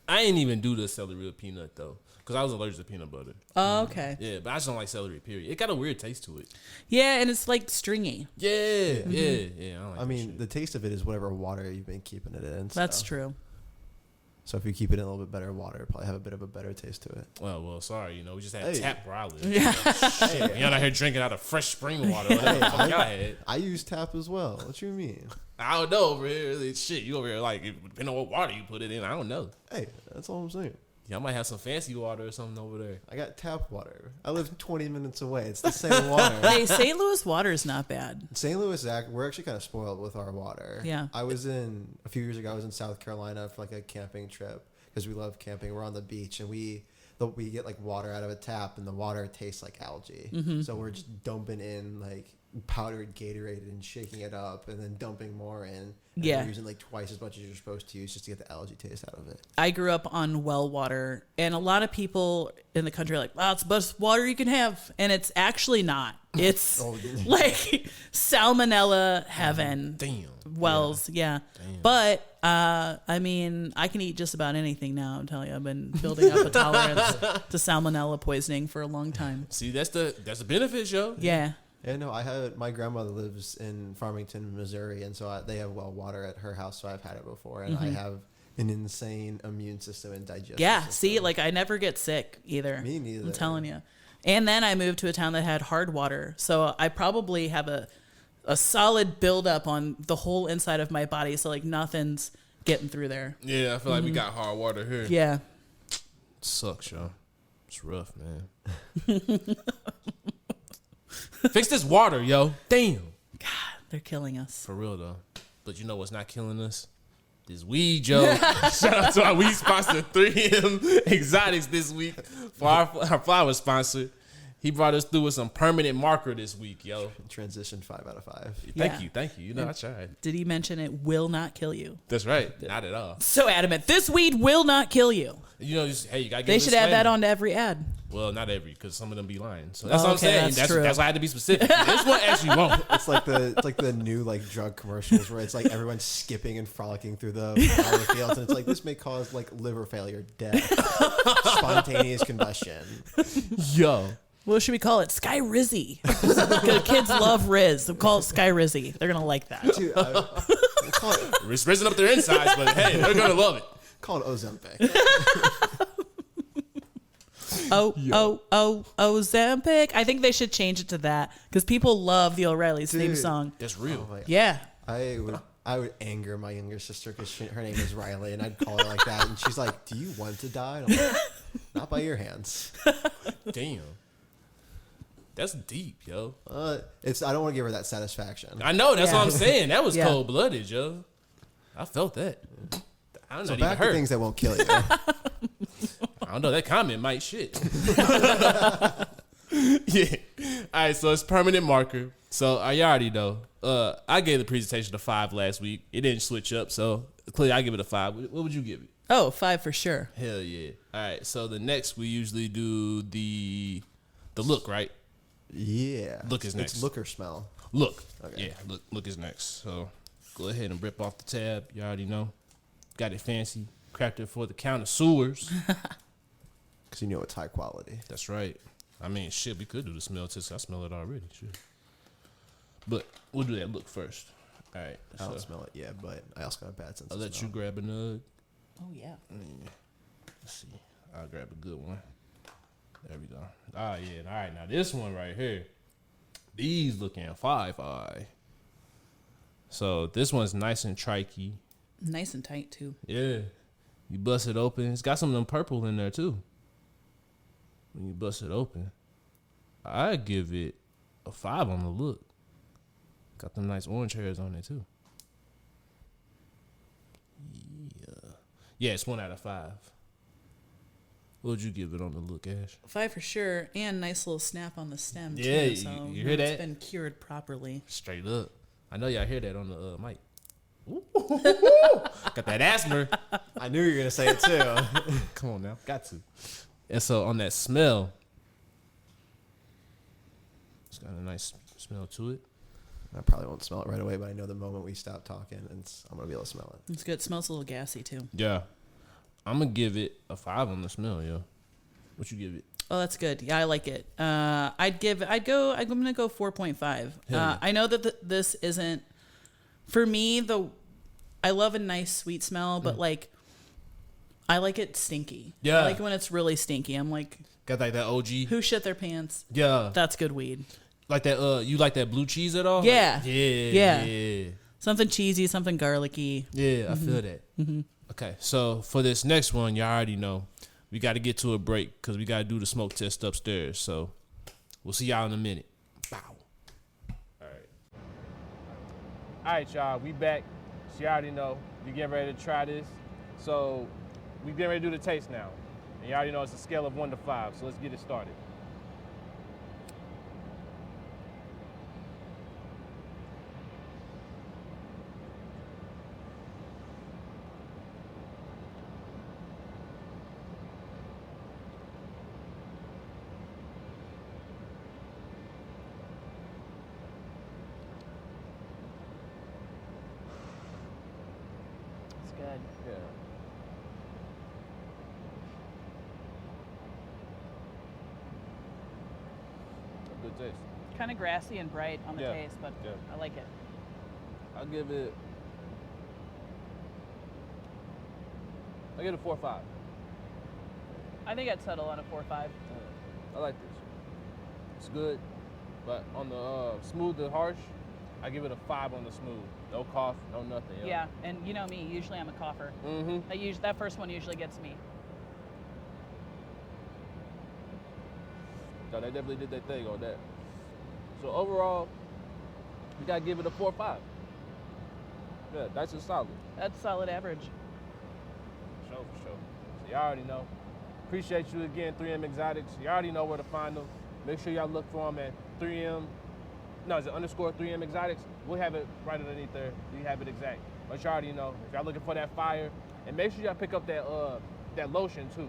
I ain't even do the celery with peanut though, because I was allergic to peanut butter. Oh, okay. Yeah, but I just don't like celery. Period. It got a weird taste to it. Yeah, and it's like stringy. Yeah. I don't like I mean, the taste of it is whatever water you've been keeping it in. That's so. true. So if you keep it in a little bit better water, it'll probably have a bit of a better taste to it. Well, sorry, we just had Hey. tap where I live. Yeah. Shit, you're not here drinking out of fresh spring water. Whatever the fuck y'all had. I use tap as well. What you mean? I don't know over here. Shit, you over here depending on what water you put it in. I don't know. Hey, that's all I'm saying. Y'all might have some fancy water or something over there. I got tap water. I live 20 minutes away. It's the same water. Hey, St. Louis water is not bad. St. Louis, we're actually kind of spoiled with our water. Yeah. A few years ago, I was in South Carolina for like a camping trip because we love camping. We're on the beach and we get like water out of a tap and the water tastes like algae. Mm-hmm. So we're just dumping in like powdered Gatorade and shaking it up and then dumping more in. And Yeah. we're using like twice as much as you're supposed to use just to get the algae taste out of it. I grew up on well water, and a lot of people in the country are like, "Wow, it's the best water you can have," and it's actually not. It's like salmonella heaven. Damn. Wells, yeah. Damn. But I mean, I can eat just about anything now. I'm telling you, I've been building up a tolerance to salmonella poisoning for a long time. See, that's the benefit, yo. Yeah. Yeah, no, my grandmother lives in Farmington, Missouri, and so they have well water at her house, so I've had it before, and I have an insane immune system and digestive Yeah. system. See, like I never get sick either. Me neither. I'm telling you. And then I moved to a town that had hard water, so I probably have a solid buildup on the whole inside of my body, so like nothing's getting through there. Yeah, I feel like we got hard water here. Yeah. Sucks, yo. It's rough, man. Fix this water, yo. Damn. God, they're killing us. For real, though. But you know what's not killing us? This weed, yo. Shout out to our weed sponsor, 3M Exotics, this week for our flower sponsor. He brought us through with some permanent marker this week, yo. Transition 5 out of 5. Thank you. You know, I tried. Did he mention it will not kill you? That's right. Not at all. So adamant. This weed will not kill you. You know, just, hey, you got to get They should add that onto every ad. Well, not every, because some of them be lying. So that's Oh, what I'm okay, saying. that's true. That's why I had to be specific. This one actually won't. It's like the new like drug commercials where it's like everyone's skipping and frolicking through the flower fields, and it's like this may cause like liver failure, death, spontaneous combustion. Yo. What should we call it? Sky Rizzy. Kids love Riz. We'll call it Sky Rizzy. They're going to like that. Dude, we'll call it It's risen up their insides, but hey, they're going to love it. Ozempic. Ozempic. I think they should change it to that because people love the O'Reilly's theme Dude. song. That's real. Oh my God. Yeah. I would anger my younger sister because her name is Riley, and I'd call her like that, and she's like, "Do you want to die?" And I'm like, "Not by your hands." Damn. That's deep, yo. I don't want to give her that satisfaction. I know. That's Yeah. what I'm saying. That was Yeah. cold-blooded, yo. I felt that. I'm So not even back to hurt. things that won't kill you. I don't know. That comment might shit. Yeah. All right. So it's permanent marker. So I already know. I gave the presentation a 5 last week. It didn't switch up. So clearly I give it a 5. What would you give it? Oh, 5 for sure. Hell yeah. All right. So the next we usually do the look, right? Yeah. Look is next. It's look or smell. Look. Okay. Yeah. Look is next. So go ahead and rip off the tab. You already know. Got it fancy. Cracked it for the connoisseurs. Because you know it's high quality. That's right. I mean, shit, we could do the smell test. I smell it already. Shit. But we'll do that look first. All right. I don't So smell it yet, but I also got a bad sense I'll of let smell. you grab a nug. Oh, yeah. Let's see. I'll grab a good one. There we go. Ah, yeah. All right. Now this one right here. These looking 5-eye. So this one's nice and trikey. Nice and tight, too. Yeah. You bust it open. It's got some of them purple in there too. When you bust it open, I give it a 5 on the look. Got them nice orange hairs on it too. Yeah, it's 1 out of 5. What would you give it on the look, Ash? 5 for sure. And nice little snap on the stem, Yeah, too. So you hear that? It's been cured properly. Straight up. I know y'all hear that on the mic. Ooh. Got that asthma. I knew you were going to say it too. Come on now. Got to. And so on that smell, it's got a nice smell to it. I probably won't smell it right away, but I know the moment we stop talking, I'm going to be able to smell it. It's good. It smells a little gassy, too. Yeah. I'm going to give it a 5 on the smell, yo. What you give it? Oh, that's good. Yeah, I like it. I'm going to go 4.5. Yeah. I know that this isn't, for me, I love a nice sweet smell, but like I like it stinky. Yeah. I like when it's really stinky. I'm like, got like that OG. who shit their pants? Yeah. That's good weed. Like that. You like that blue cheese at all? Yeah. Like, yeah. Something cheesy, something garlicky. Yeah, I feel that. Okay, so for this next one, y'all already know we got to get to a break because we got to do the smoke test upstairs. So we'll see y'all in a minute. Bow. All right, y'all. We back. So you already know we getting ready to try this. So we getting ready to do the taste now. And you already know it's a scale of 1 to 5. So let's get it started. Good. Yeah. A good taste. Kind of grassy and bright on the Yeah. taste, but Yeah. I like it. I'll give it a 4 or 5. I think I'd settle on a 4 or 5. I like this. It's good, but on the smooth to harsh, I give it a 5 on the smooth. No cough, no nothing. Yo. Yeah, and you know me, usually I'm a cougher. Mm-hmm. That first one usually gets me. So they definitely did their thing on that. So overall, you gotta give it a 4 or 5. Yeah, that's just solid. That's solid average. For sure. So y'all already know. Appreciate you again, 3M Exotics. You already know where to find them. Make sure y'all look for them at 3M. No, is it _3M Exotics? We'll have it right underneath there. You have it exact. But you already know. If y'all looking for that fire, and make sure y'all pick up that lotion too.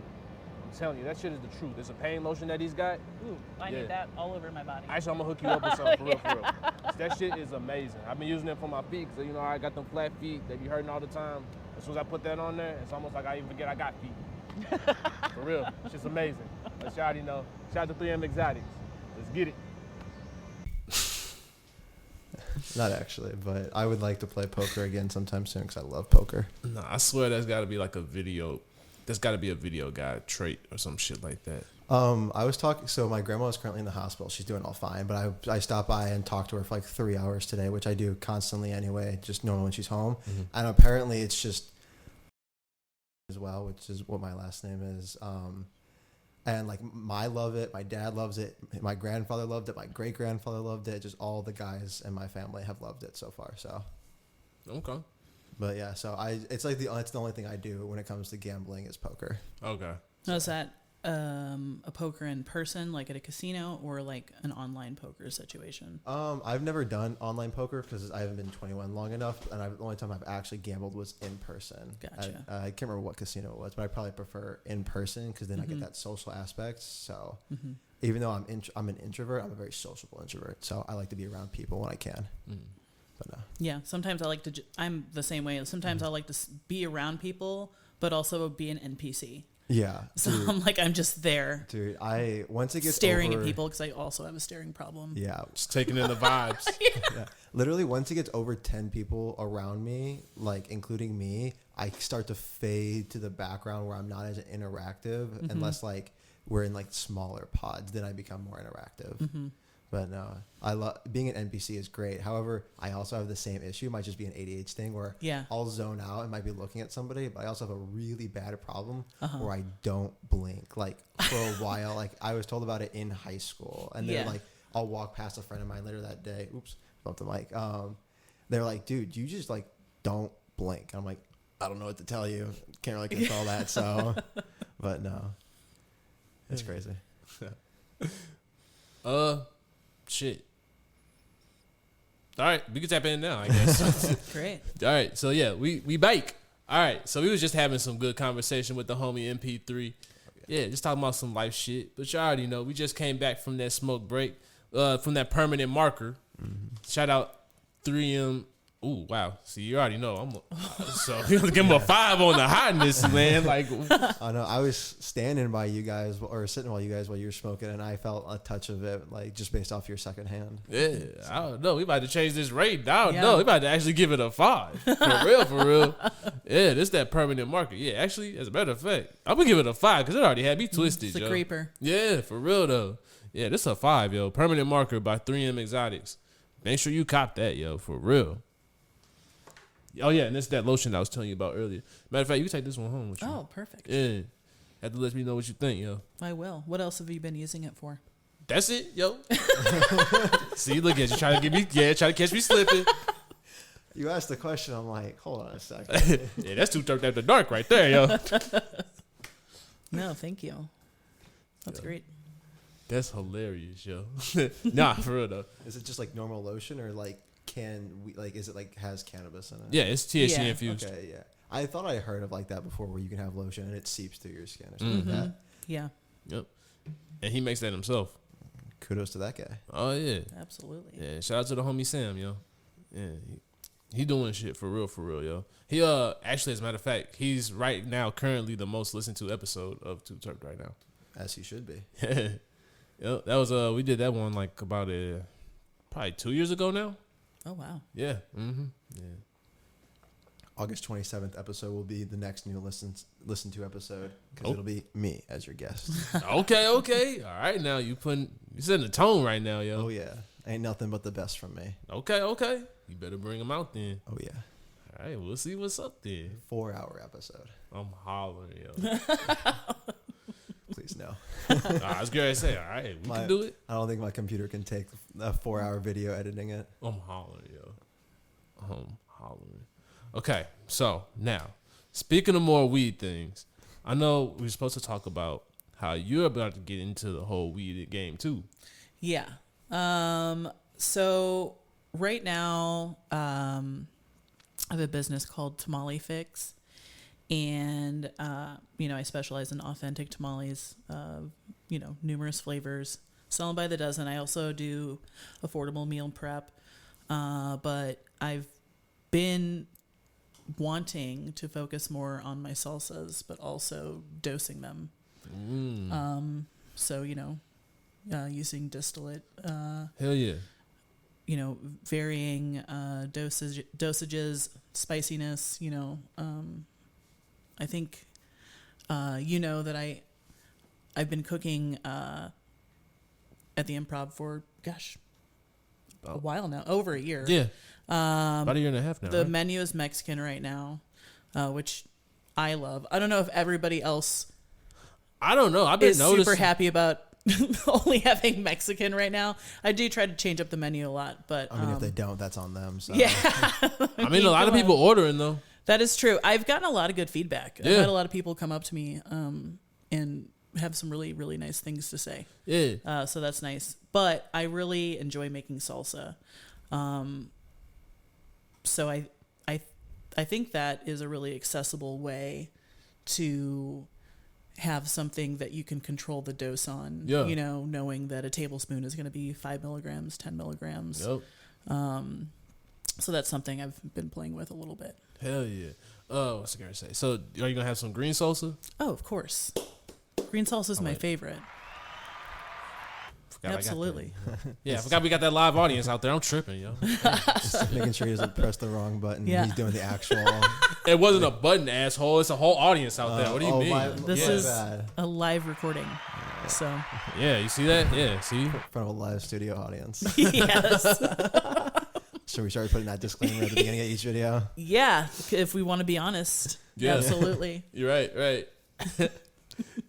I'm telling you, that shit is the truth. It's a pain lotion that he's got. Ooh, I need that all over my body. Actually, I'm gonna hook you up with something for real. That shit is amazing. I've been using it for my feet, because I got them flat feet. They be hurting all the time. As soon as I put that on there, it's almost like I even forget I got feet. For real, it's just amazing. But y'all already know. Shout out to 3M Exotics. Let's get it. Not actually, but I would like to play poker again sometime soon because I love poker. No, I swear that's got to be like a video. There's got to be a video guide trait or some shit like that. I was talking. So my grandma is currently in the hospital. She's doing all fine, but I stopped by and talked to her for like 3 hours today, which I do constantly anyway, just normally when she's home. And apparently it's just as well, which is what my last name is. And like I love it, my dad loves it, my grandfather loved it, my great grandfather loved it. Just all the guys in my family have loved it so far. So, okay. But yeah, so it's the only thing I do when it comes to gambling is poker. Okay. Now, is that a poker in person, like at a casino, or like an online poker situation? I've never done online poker because I haven't been 21 long enough, and the only time I've actually gambled was in person. Gotcha. I can't remember what casino it was, but I probably prefer in person because then I get that social aspect. So even though I'm an introvert, I'm a very sociable introvert, so I like to be around people when I can. But no. Yeah, sometimes I like to. I'm the same way. Sometimes I like to be around people, but also be an NPC. Yeah. So I'm just there. Dude, once it gets staring at people because I also have a staring problem. Yeah. Just taking in the vibes. Yeah. Literally, once it gets over 10 people around me, like including me, I start to fade to the background where I'm not as interactive unless like we're in like smaller pods. Then I become more interactive. But no, I love being an NPC is great. However, I also have the same issue. It might just be an ADHD thing where I'll zone out and might be looking at somebody, but I also have a really bad problem where I don't blink. Like for a while, like I was told about it in high school, and they're like, I'll walk past a friend of mine later that day. Oops, bumped the mic. They're like, dude, you just like don't blink. I'm like, I don't know what to tell you. Can't really control that. So, but no, it's crazy. Shit. All right, we can tap in now, I guess. Great. All right, so yeah, we bake. All right, so we was just having some good conversation with the homie MP3. Yeah, just talking about some life shit. But you already know, we just came back from that smoke break, from that permanent marker. Shout out 3M Ooh, wow. See, you already know. So you have to give him a 5 on the hotness, man. Like, I know. I was standing by you guys or sitting while you were smoking, and I felt a touch of it, like just based off your second hand. yeah, I don't know. We about to change this rate. I don't know. We about to actually give it a 5. For real. Yeah, this that permanent marker. Yeah, actually, as a matter of fact, I'm gonna give it a 5 because it already had me twisted. It's a creeper. Yeah, for real though. Yeah, this a 5, yo. Permanent marker by 3M Exotics. Make sure you cop that, yo, for real. Oh, yeah, and this that lotion I was telling you about earlier. Matter of fact, you can take this one home with you. Oh, perfect. Yeah. Have to let me know what you think, yo. I will. What else have you been using it for? That's it, yo. See, look at you trying to try to catch me slipping. You asked the question, I'm like, hold on a second. Yeah, that's 2 Turp After Dark right there, yo. No, thank you. That's great. That's hilarious, yo. Nah, for real though. Is it just like normal lotion or like is it like has cannabis in it? Yeah, it's THC infused. Okay, yeah. I thought I heard of like that before where you can have lotion and it seeps through your skin or something like that. Yeah. Yep. And he makes that himself. Kudos to that guy. Oh, yeah. Absolutely. Yeah, shout out to the homie Sam, yo. Yeah, he doing shit for real, yo. He actually, as a matter of fact, he's right now currently the most listened to episode of Too T3rpd right now. As he should be. Yep, that was we did that one like about probably 2 years ago now. Oh wow. Yeah. Mm-hmm. Yeah. August 27th episode will be the next new listen to episode because it'll be me as your guest. Okay. All right, now you setting the tone right now, yo. Oh yeah, ain't nothing but the best from me. Okay. You better bring them out then. Oh yeah. All right, we'll see what's up then. 4-hour episode. I'm hollering, yo. Please no. I was going to say, all right, we can do it. I don't think my computer can take a 4-hour video editing it. I'm hollering, yo. I'm hollering. Okay, so now, speaking of more weed things, I know we're supposed to talk about how you're about to get into the whole weed game too. Yeah. So right now, I have a business called Tamalefix. And, I specialize in authentic tamales, numerous flavors, sell them by the dozen. I also do affordable meal prep. But I've been wanting to focus more on my salsas, but also dosing them. So, using distillate. Hell yeah. Varying dosages, spiciness, I think, that I've been cooking at the Improv for, a while now, over a year. Yeah. About a year and a half now. The right? menu is Mexican right now, which I love. I don't know if everybody else I don't know. I've been is noticing. super happy about only having Mexican right now. I do try to change up the menu a lot, but I mean, if they don't, that's on them. So. Yeah. I mean, a lot of people ordering though. That is true. I've gotten a lot of good feedback. Yeah. I've had a lot of people come up to me and have some really, really nice things to say. Yeah. So that's nice. But I really enjoy making salsa. So I think that is a really accessible way to have something that you can control the dose on. Yeah. Knowing that a tablespoon is going to be 5 milligrams, 10 milligrams. Yep. So that's something I've been playing with a little bit. Hell yeah. What's I gonna say? So are you gonna have some green salsa? Oh, of course. Green salsa is my favorite. Forgot Absolutely. Yeah, I forgot we got that live audience out there. I'm tripping, yo. Just making sure he doesn't press the wrong button. Yeah. He's doing the actual. It wasn't a button, asshole. It's a whole audience out there. What do you mean? This is bad. a live recording. So Yeah, you see that? Yeah, see? In front of a live studio audience. yes. Should we start putting that disclaimer at the beginning of each video? Yeah, if we want to be honest. Yeah. Absolutely. You're right.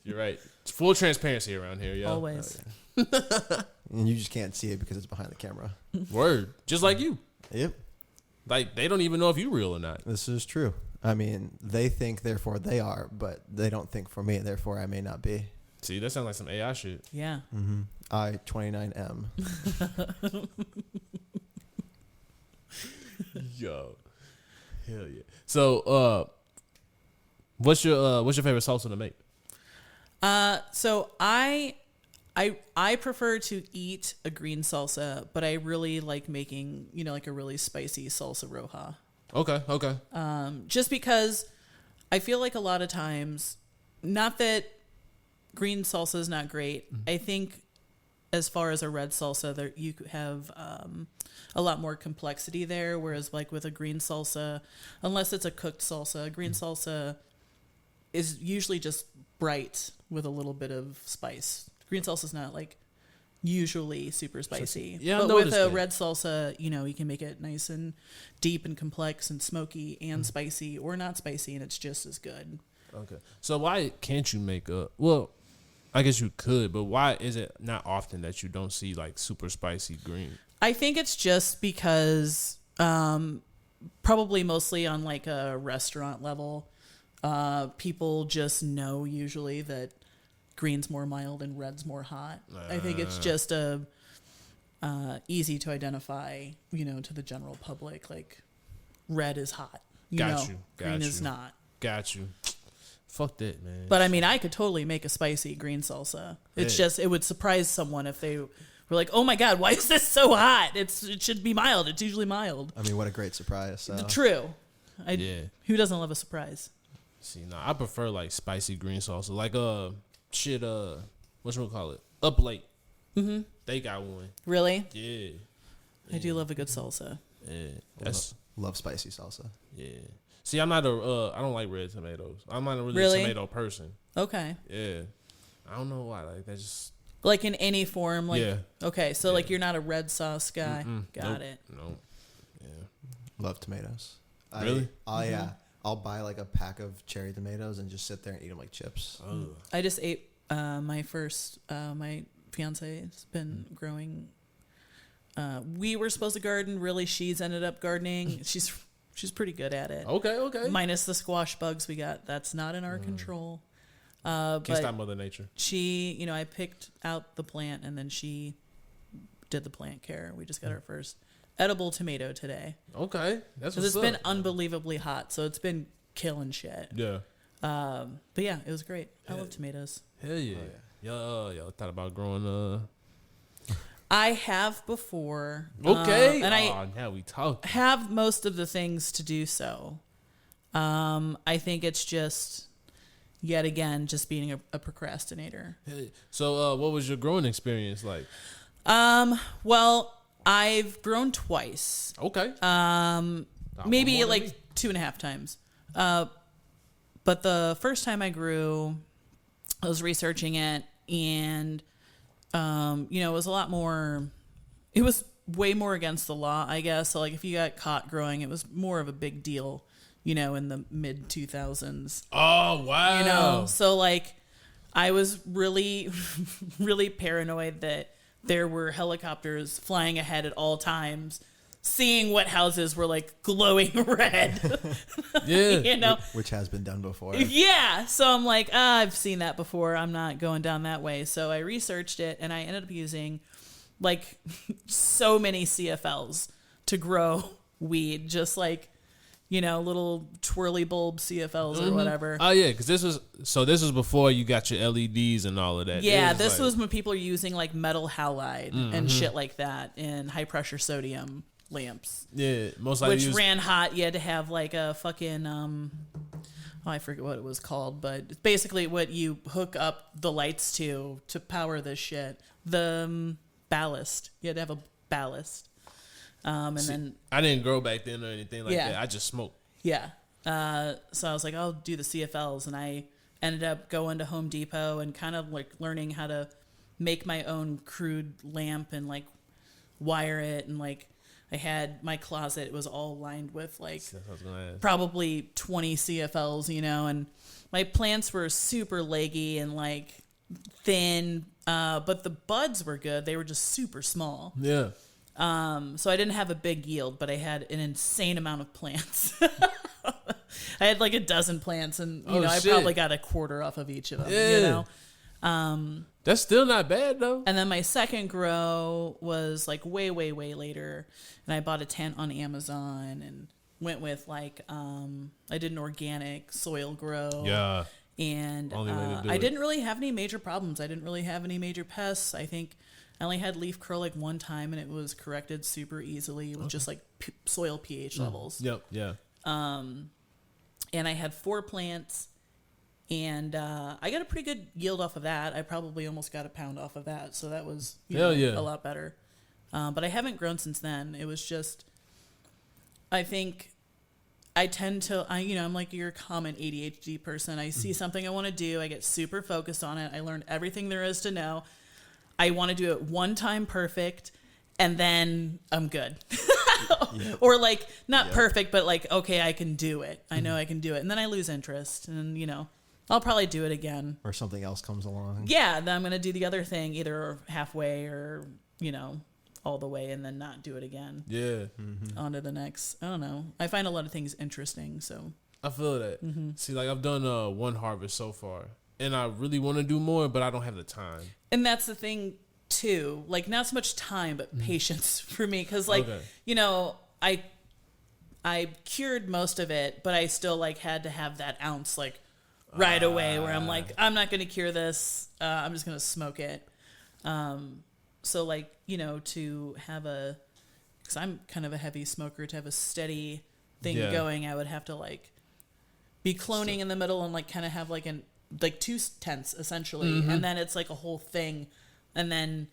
You're right. It's full transparency around here, yo. Always. And you just can't see it because it's behind the camera. Word. Just like you. Yep. Like, they don't even know if you're real or not. This is true. I mean, they think, therefore they are, but they don't think for me, therefore I may not be. See, that sounds like some AI shit. Yeah. Mm-hmm. I-29M. Yo. Hell yeah. So, what's your favorite salsa to make? So I I prefer to eat a green salsa, but I really like making, like a really spicy salsa roja. Okay. Just because I feel like a lot of times, not that green salsa is not great. I think as far as a red salsa, there you have a lot more complexity there. Whereas like with a green salsa, unless it's a cooked salsa, green salsa is usually just bright with a little bit of spice. Green salsa is not like usually super spicy. Yeah, but with a red salsa, you can make it nice and deep and complex and smoky and spicy or not spicy, and it's just as good. Okay. So why can't you make well, I guess you could, but why is it not often that you don't see like super spicy green? I think it's just because probably mostly on like a restaurant level, people just know usually that green's more mild and red's more hot. I think it's just easy to identify, to the general public. Like red is hot, green is not. Got you. Fuck that, man. But I mean, I could totally make a spicy green salsa. It's just, it would surprise someone if they were like, "Oh my god, why is this so hot? It should be mild. It's usually mild." I mean, what a great surprise. So. True. Yeah. Who doesn't love a surprise? See, no, I prefer like spicy green salsa. Like whatchamacallit? Up Late. Mm-hmm. They got one. Really? Yeah. I do love a good salsa. Yeah. That's love spicy salsa. Yeah. See, I'm not I don't like red tomatoes. I'm not a really tomato person. Okay. Yeah. I don't know why. Like that's just like in any form. Like yeah. Okay, so like you're not a red sauce guy. Got nope. it. No. Yeah. Love tomatoes. Really? Yeah. I'll buy like a pack of cherry tomatoes and just sit there and eat them like chips. Oh. I just ate my first. My fiance has been growing. We were supposed to garden. Really, she's ended up gardening. She's pretty good at it. Okay. Minus the squash bugs we got. That's not in our control. Can't but stop Mother Nature. She, I picked out the plant and then she did the plant care. We just got our first edible tomato today. Okay. That's because it's been unbelievably hot, so it's been killing shit. Yeah. But yeah, it was great. I love tomatoes. Hell yeah. Y'all thought about growing I have before. Okay. And now we talk. Have most of the things to do so. I think it's just, yet again, just being a procrastinator. Hey, so what was your growing experience like? Well, I've grown twice. Okay. Maybe like 2.5 times. But the first time I grew, I was researching it, and it was a lot more. It was way more against the law, I guess. So like, if you got caught growing, it was more of a big deal, in the mid 2000s. Oh wow! So like, I was really, really paranoid that there were helicopters flying ahead at all times, seeing what houses were like glowing red. Yeah. Which has been done before. Yeah. So I'm like, I've seen that before. I'm not going down that way. So I researched it and I ended up using like so many CFLs to grow weed, just like, little twirly bulb CFLs or whatever. Oh yeah. Cause this was before you got your LEDs and all of that. Yeah. This was when people are using like metal halide and shit like that and high pressure sodium lamps. Yeah, most likely. Which ran hot. You had to have like a fucking I forget what it was called, but it's basically what you hook up the lights to power this shit. The ballast. You had to have a ballast. Then I didn't grow back then or anything like Yeah. that. I just smoked. yeah. So I was like, I'll do the CFLs, and I ended up going to Home Depot and kind of like learning how to make my own crude lamp and like wire it, and like I had my closet was all lined with like probably 20 CFLs, and my plants were super leggy and like thin, but the buds were good. They were just super small. Yeah. So I didn't have a big yield, but I had an insane amount of plants. I had like a dozen plants, and I probably got a quarter off of each of them. Yeah. That's still not bad though. And then my second grow was like way, way, way later, and I bought a tent on Amazon and went with like I did an organic soil grow. Yeah. And Only way to do I it. didn't really have any major problems. I didn't really have any major pests. I think I only had leaf curl like one time, and it was corrected super easily with just like soil pH levels. Yep. Yeah. And I had 4 plants, and I got a pretty good yield off of that. I probably almost got a pound off of that, so that was a lot better. But I haven't grown since then. It was just, I think I tend to, I'm like your common ADHD person. I see something I want to do. I get super focused on it. I learned everything there is to know. I want to do it one time perfect, and then I'm good. Or like not perfect, but like, okay, I can do it. I know I can do it. And then I lose interest, and I'll probably do it again. Or something else comes along. Yeah, then I'm going to do the other thing either halfway or, all the way, and then not do it again. Yeah. On to the next. I don't know. I find a lot of things interesting, so. I feel that. See, like I've done one harvest so far, and I really want to do more, but I don't have the time. And that's the thing too. Like not so much time, but patience for me, because like I cured most of it, but I still like had to have that ounce like right away, where I'm like, I'm not going to cure this. I'm just going to smoke it. So like, to have because I'm kind of a heavy smoker, to have a steady thing going, I would have to like be cloning in the middle and like kind of have like 2 tents essentially. And then it's like a whole thing, and then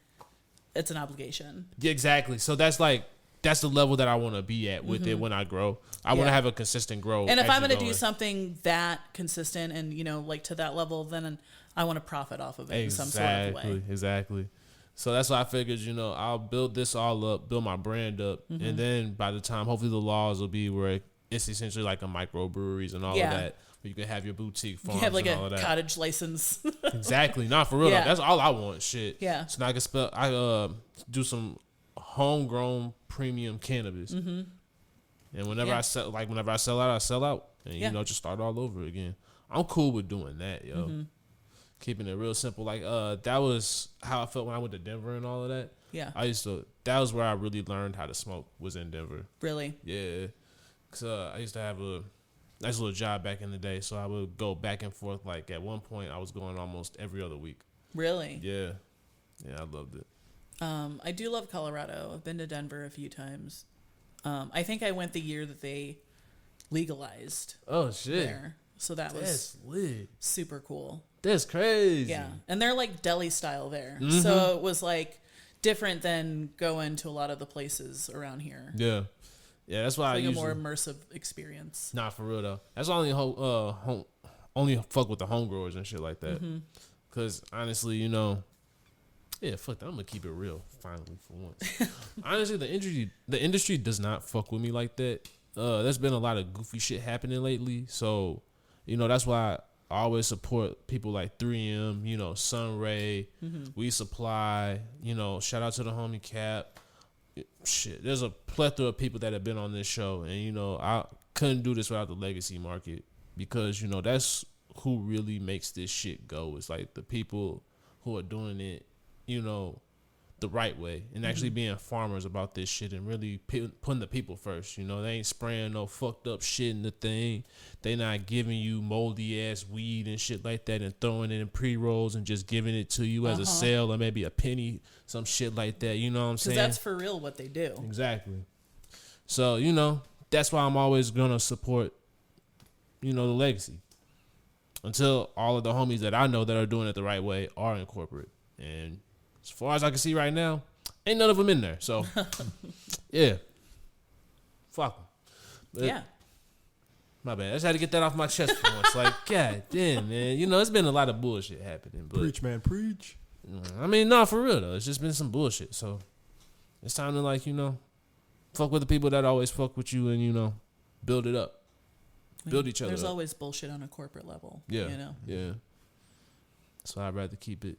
it's an obligation. Yeah, exactly. So that's the level that I want to be at with it when I grow. I want to have a consistent growth. And if I'm going to do something that consistent and, like to that level, then I want to profit off of it in some sort of way. Exactly. So that's why I figured, I'll build this all up, build my brand up. And then by the time, hopefully the laws will be where it's essentially like a microbreweries and all of that. Where you can have your boutique farms you have like and all of that. Cottage license. Exactly. Not for real. Yeah. That's all I want. Shit. Yeah. So now I do some homegrown premium cannabis. And whenever I sell out, I sell out. And just start all over again. I'm cool with doing that, yo. Keeping it real simple. Like that was how I felt when I went to Denver and all of that. Yeah. That was where I really learned how to smoke, was in Denver. Really? Yeah. Cause I used to have a nice little job back in the day, so I would go back and forth. Like at one point I was going almost every other week. Really? Yeah. Yeah, I loved it. I do love Colorado. I've been to Denver a few times. I think I went the year that they legalized. Oh shit. There. So that's was lit. Super cool. That's crazy. Yeah. And they're like deli style there. So it was like different than going to a lot of the places around here. Yeah. Yeah, that's why it's I like usually a more immersive experience. Nah, for real though. That's why I only fuck with the home growers and shit like that. Cause honestly, yeah, fuck that. I'm gonna keep it real finally for once. Honestly, the industry does not fuck with me like that. There's been a lot of goofy shit happening lately, so that's why I always support people like 3M, Sunray, We Supply, shout out to the homie Cap. Shit, there's a plethora of people that have been on this show, and I couldn't do this without the legacy market, because that's who really makes this shit go. It's like the people who are doing it, the right way, and actually being farmers about this shit, and really putting the people first. They ain't spraying no fucked up shit in the thing. They not giving you moldy ass weed and shit like that and throwing it in pre-rolls and just giving it to you as a sale or maybe a penny, some shit like that. You know what I'm saying? Because that's for real what they do. Exactly. So, that's why I'm always gonna support, the legacy, until all of the homies that I know that are doing it the right way are in corporate. And as far as I can see right now, ain't none of them in there. So, yeah. Fuck them. Yeah. My bad. I just had to get that off my chest for once. Like, god damn, man. It's been a lot of bullshit happening. But, Preach, man, preach. I mean, no, for real, though. It's just been some bullshit. So, it's time to, fuck with the people that always fuck with you and, build it up. Build each other There's up. always bullshit on a corporate level. Yeah. Yeah. So, I'd rather keep it,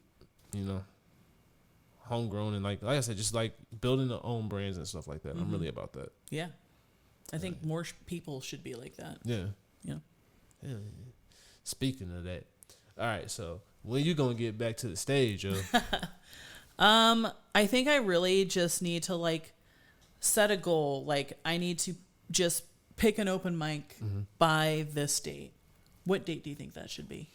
homegrown, and like I said, just like building their own brands and stuff like that. I'm really about that. Yeah, I think more people should be like that. Yeah. Speaking of that, all right. So when you gonna get back to the stage, yo? I think I really just need to like set a goal. Like I need to just pick an open mic by this date. What date do you think that should be?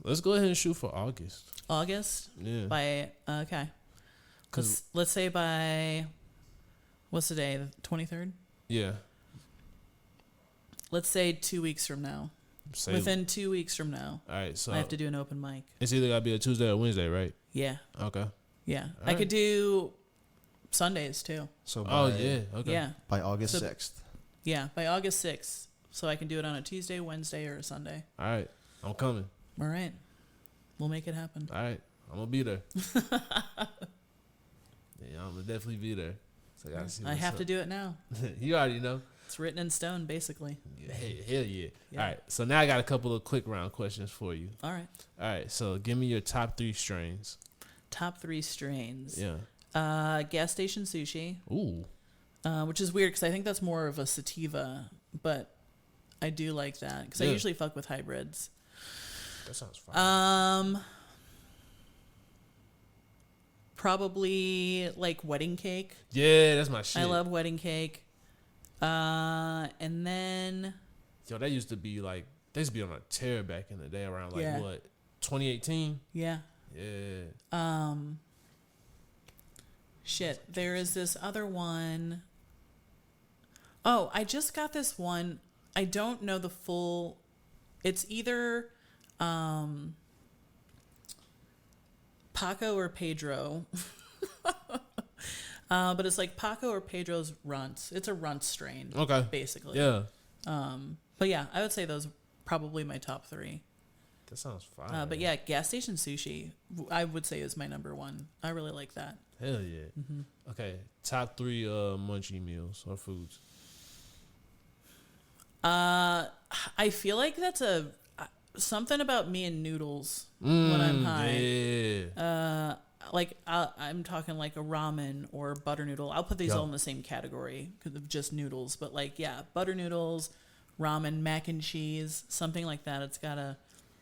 Let's go ahead and shoot for August. August? Yeah. By, okay. Because let's say by, what's the day? The 23rd? Yeah. Let's say 2 weeks from now. Within 2 weeks from now. All right. So I have to do an open mic. It's either got to be a Tuesday or Wednesday, right? Yeah. Okay. Yeah. All I could do Sundays too. So yeah. Okay. Yeah. by August 6th. Yeah. By August 6th. So I can do it on a Tuesday, Wednesday, or a Sunday. All right. I'm coming. All right. We'll make it happen. All right. I'm going to be there. Yeah, I'm going to definitely be there. So I have to do it now. You already know. It's written in stone, basically. Yeah, hell yeah. All right. So now I got a couple of quick round questions for you. All right. All right. So give me your top 3 strains. Top 3 strains. Yeah. Gas station sushi. Ooh. Which is weird because I think that's more of a sativa, but I do like that because I usually fuck with hybrids. That sounds fine. Probably like wedding cake. Yeah, that's my shit. I love wedding cake. And then that used to be like, they used to be on a tear back in the day around like what, 2018? Yeah. Yeah. Shit. There is this other one. Oh, I just got this one. I don't know the full. It's either Paco or Pedro. But it's like Paco or Pedro's runts. It's a runt strain. Okay. Basically. Yeah. But yeah, I would say those are probably my top 3. That sounds fine. But yeah, gas station sushi, I would say is my number 1. I really like that. Hell yeah. Mm-hmm. Okay. Top 3 munchie meals or foods. I feel like that's something about me and noodles when I'm high. Yeah. Like I'm talking like a ramen or butter noodle. I'll put these all in the same category because of just noodles. But like, yeah, butter noodles, ramen, mac and cheese, something like that. It's gotta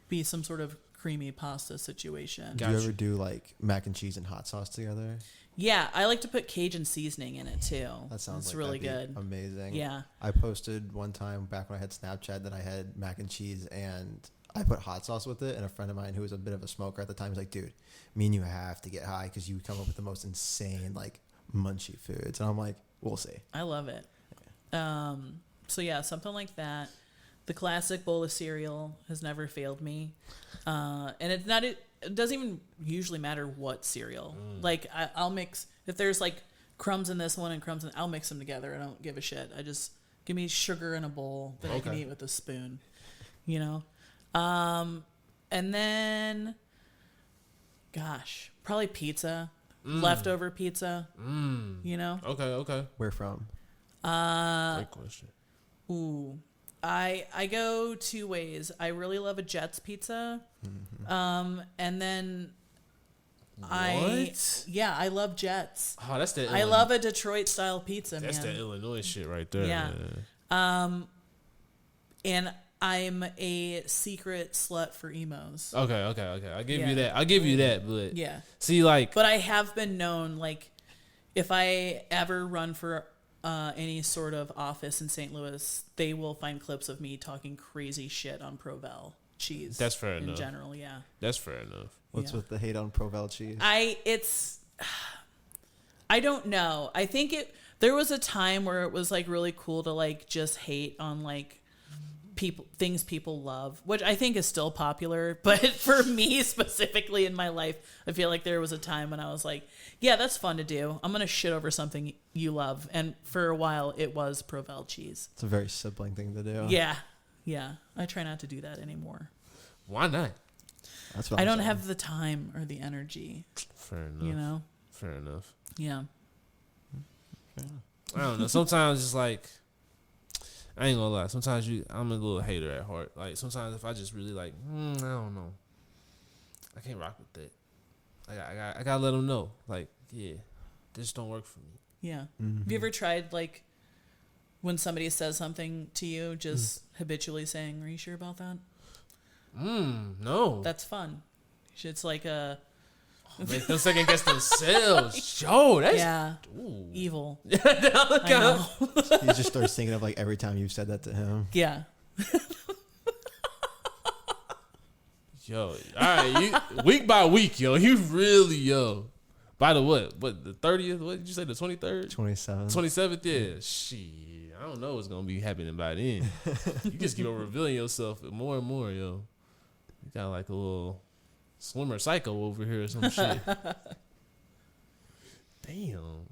be some sort of creamy pasta situation. Do you ever do like mac and cheese and hot sauce together? Yeah, I like to put Cajun seasoning in it too. That sounds really good. Amazing. Yeah. I posted one time back when I had Snapchat that I had mac and cheese and I put hot sauce with it. And a friend of mine who was a bit of a smoker at the time was like, dude, me and you have to get high because you come up with the most insane like munchy foods. And I'm like, we'll see. I love it. So yeah, something like that. The classic bowl of cereal has never failed me. And it's not, it doesn't even usually matter what cereal. Like I'll mix, if there's like crumbs in this one and crumbs in, I'll mix them together. I don't give a shit. I just give me sugar in a bowl that I can eat with a spoon, you know? And then, gosh, probably pizza, leftover pizza, you know? Okay. Where from? Great question. Ooh, I go 2 ways. I really love a Jets pizza. And then I love Jets. Oh, that's the. I love a Detroit style pizza, That's man. the Illinois shit right there. Yeah. Man. And I'm a secret slut for emos. Okay. I'll give you that. But Yeah. see, like, But I have been known, like, if I ever run for any sort of office in St. Louis, they will find clips of me talking crazy shit on Provel cheese. That's fair enough. In general, yeah. That's fair enough. What's with the hate on Provel cheese? I don't know. I think there was a time where it was like really cool to like just hate on like things people love, which I think is still popular. But for me specifically in my life, I feel like there was a time when I was like, yeah, that's fun to do. I'm going to shit over something you love. And for a while it was Provel cheese. It's a very sibling thing to do. Yeah. I try not to do that anymore. Why not? That's what I don't have the time or the energy. Fair enough. You know? Fair enough. Yeah. I don't know. Sometimes it's like, I ain't gonna lie. Sometimes I'm a little hater at heart. Like sometimes if I just really like, I don't know, I can't rock with that. I gotta let them know. Like, yeah, this don't work for me. Yeah. Have you ever tried like when somebody says something to you, just habitually saying, "Are you sure about that?" No. That's fun. It's like a. Make them second guess themselves. Yo, that's evil. I know. He just starts thinking of like every time you've said that to him. Yeah. Yo, all right, week by week, yo, you really, by the what, the 30th, what did you say, the 23rd? 27th, yeah, shit, I don't know what's going to be happening by then. You just keep on revealing yourself more and more, yo. You got like a little swimmer psycho over here or some shit. Damn.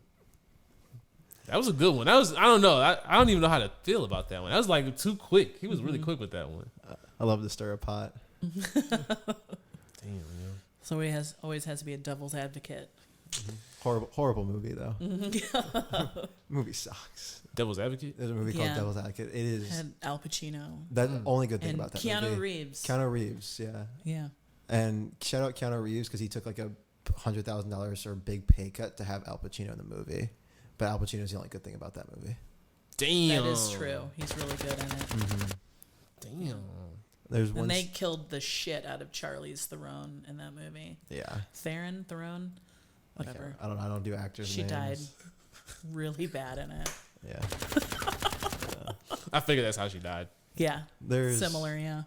That was a good one. I don't know. I don't even know how to feel about that one. That was like too quick. He was really quick with that one. I love to stir a pot. Damn, yo. Somebody always has to be a devil's advocate. Horrible movie though. Movie sucks. Devil's Advocate? There's a movie called Devil's Advocate. It is. Had Al Pacino. That's the only good thing and about that Keanu movie. Reeves. Keanu Reeves, yeah. Yeah. And shout out Keanu Reeves because he took like a $100,000 or big pay cut to have Al Pacino in the movie. But Al Pacino is the only good thing about that movie. Damn. That is true. He's really good in it. Mm-hmm. Damn. There's and one. they killed the shit out of Charlize Theron in that movie. Yeah. Theron? Whatever. I don't do actors' She names. died really bad in it. Yeah. I figured that's how she died. Yeah. There's similar, yeah.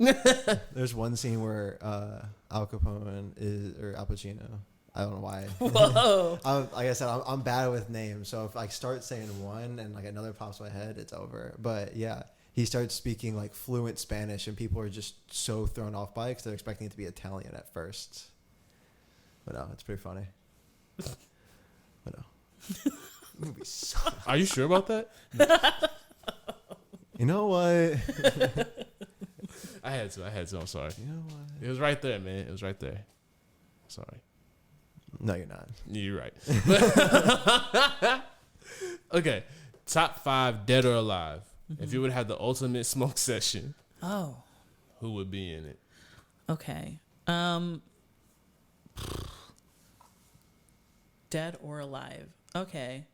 There's one scene where Al Pacino. I don't know why. Whoa. Like I said, I'm bad with names. So if I start saying one and like another pops in my head, it's over. But yeah, he starts speaking like fluent Spanish, and people are just so thrown off by it because they're expecting it to be Italian at first. But no, it's pretty funny. But no. Movie sucks. Are you sure about that? You know what? I had to. I'm sorry. You know what? It was right there, man. It was right there. Sorry. No, you're not. You're right. Okay. Top 5 dead or alive. Mm-hmm. If you would have the ultimate smoke session, who would be in it? Okay. Dead or alive. Okay.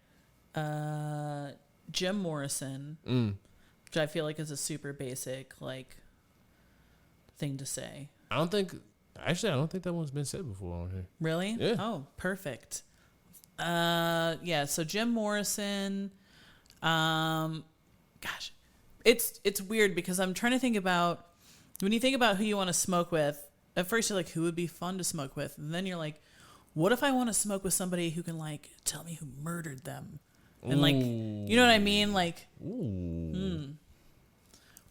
Jim Morrison, which I feel like is a super basic like thing to say. I don't think that one's been said before on here. Really? Yeah. Oh, perfect. Yeah, so Jim Morrison, gosh, it's weird because I'm trying to think about when you think about who you want to smoke with, at first you're like, who would be fun to smoke with? And then you're like, what if I want to smoke with somebody who can like tell me who murdered them? And like, you know what I mean? Like,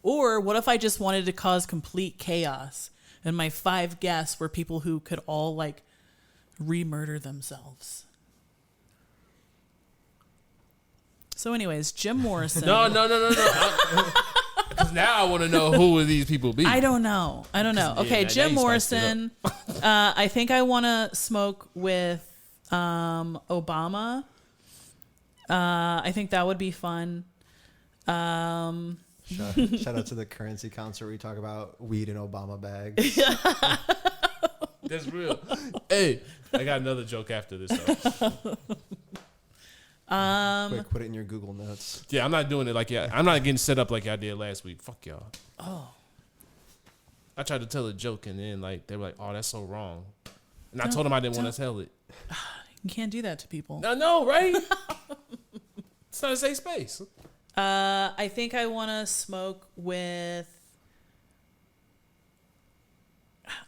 or what if I just wanted to cause complete chaos and my 5 guests were people who could all like re-murder themselves? So anyways, Jim Morrison. No. Because now I want to know who would these people be. I don't know. Okay, Jim Morrison. I think I want to smoke with Obama. I think that would be fun. Shout out to the currency concert where we talk about weed in Obama bags. That's real. Hey, I got another joke after this though. Quick, put it in your Google Notes. Yeah, I'm not doing it like y'all. I'm not getting set up like y'all did last week. Fuck y'all. Oh. I tried to tell a joke and then like they were like, "Oh, that's so wrong," and I told them I didn't want to tell it. You can't do that to people. I know, right? It's not a safe space. I think I want to smoke with.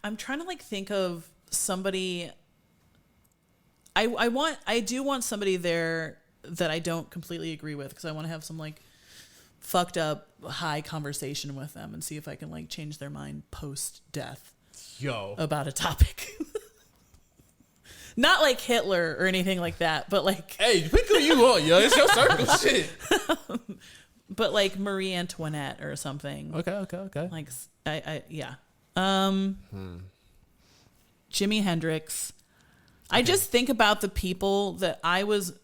I'm trying to like think of somebody. I do want somebody there that I don't completely agree with because I want to have some like fucked up high conversation with them and see if I can like change their mind post death. Yo. About a topic. Not like Hitler or anything like that, but like. Hey, pick who you want, yo. It's your circle, shit. But like Marie Antoinette or something. Okay. Like yeah. Jimi Hendrix. Okay. I just think about the people that I was.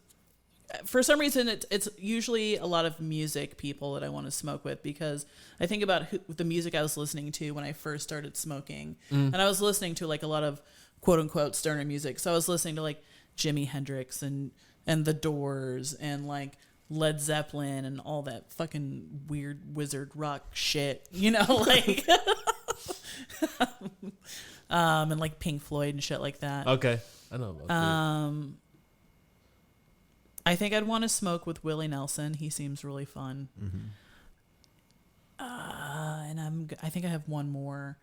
For some reason, it's usually a lot of music people that I want to smoke with because I think about the music I was listening to when I first started smoking, and I was listening to like a lot of quote unquote stoner music. So I was listening to like Jimi Hendrix and The Doors and like Led Zeppelin and all that fucking weird wizard rock shit, you know, like and like Pink Floyd and shit like that. Okay, I know about that. I think I'd want to smoke with Willie Nelson. He seems really fun. Mm-hmm. And I think I have one more.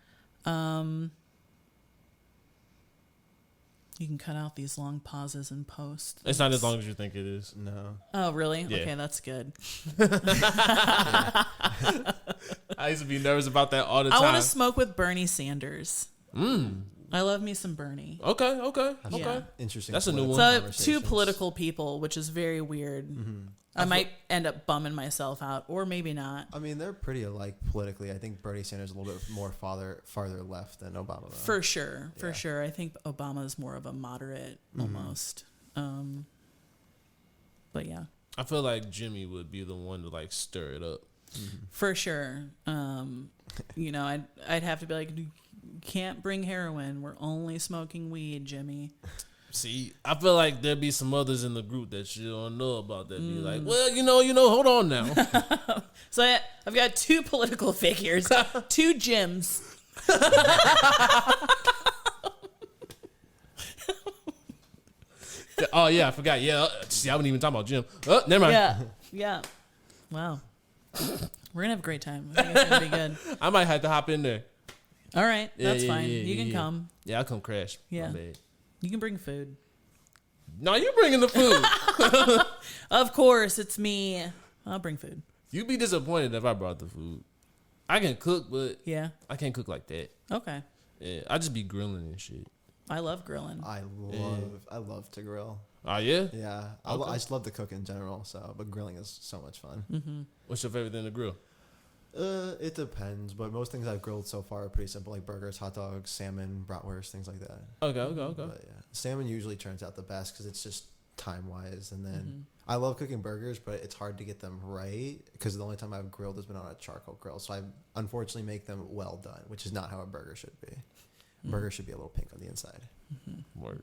You can cut out these long pauses and post. It's not as long as you think it is. No. Oh, really? Yeah. Okay, that's good. I used to be nervous about that all the time. I want to smoke with Bernie Sanders. I love me some Bernie. Okay. Yeah. Interesting. That's a new one. So conversations. two political people, which is very weird. I might end up bumming myself out, or maybe not. I mean, they're pretty alike politically. I think Bernie Sanders is a little bit more farther left than Obama. Though. For sure. Yeah. I think Obama is more of a moderate, almost. But yeah. I feel like Jimmy would be the one to like stir it up. For sure. You know, I'd have to be like, you can't bring heroin. We're only smoking weed, Jimmy. See, I feel like there'd be some others in the group that you don't know about that be like, well, you know, hold on now. So I've got two political figures, two Jims. Oh yeah, I forgot. Yeah, see, I wasn't even talking about Jim. Oh, never mind. Yeah. Wow. We're gonna have a great time. I think it's gonna be good. I might have to hop in there. All right, that's Yeah, fine. yeah, You can yeah. come. Yeah, I'll come crash. Yeah. My bad. You can bring food. No, you bringing the food. Of course, it's me. I'll bring food. You'd be disappointed if I brought the food. I can cook, but Yeah. I can't cook like that. Okay. Yeah, I just be grilling and shit. I love grilling. I love to grill. Oh yeah. Yeah, Okay. I just love to cook in general. So, but grilling is so much fun. What's your favorite thing to grill? It depends, but most things I've grilled so far are pretty simple, like burgers, hot dogs, salmon, bratwurst, things like that. Okay. But yeah, salmon usually turns out the best because it's just time wise. And then I love cooking burgers, but it's hard to get them right because the only time I've grilled has been on a charcoal grill. So I unfortunately make them well done, which is not how a burger should be. Burger should be a little pink on the inside. Word.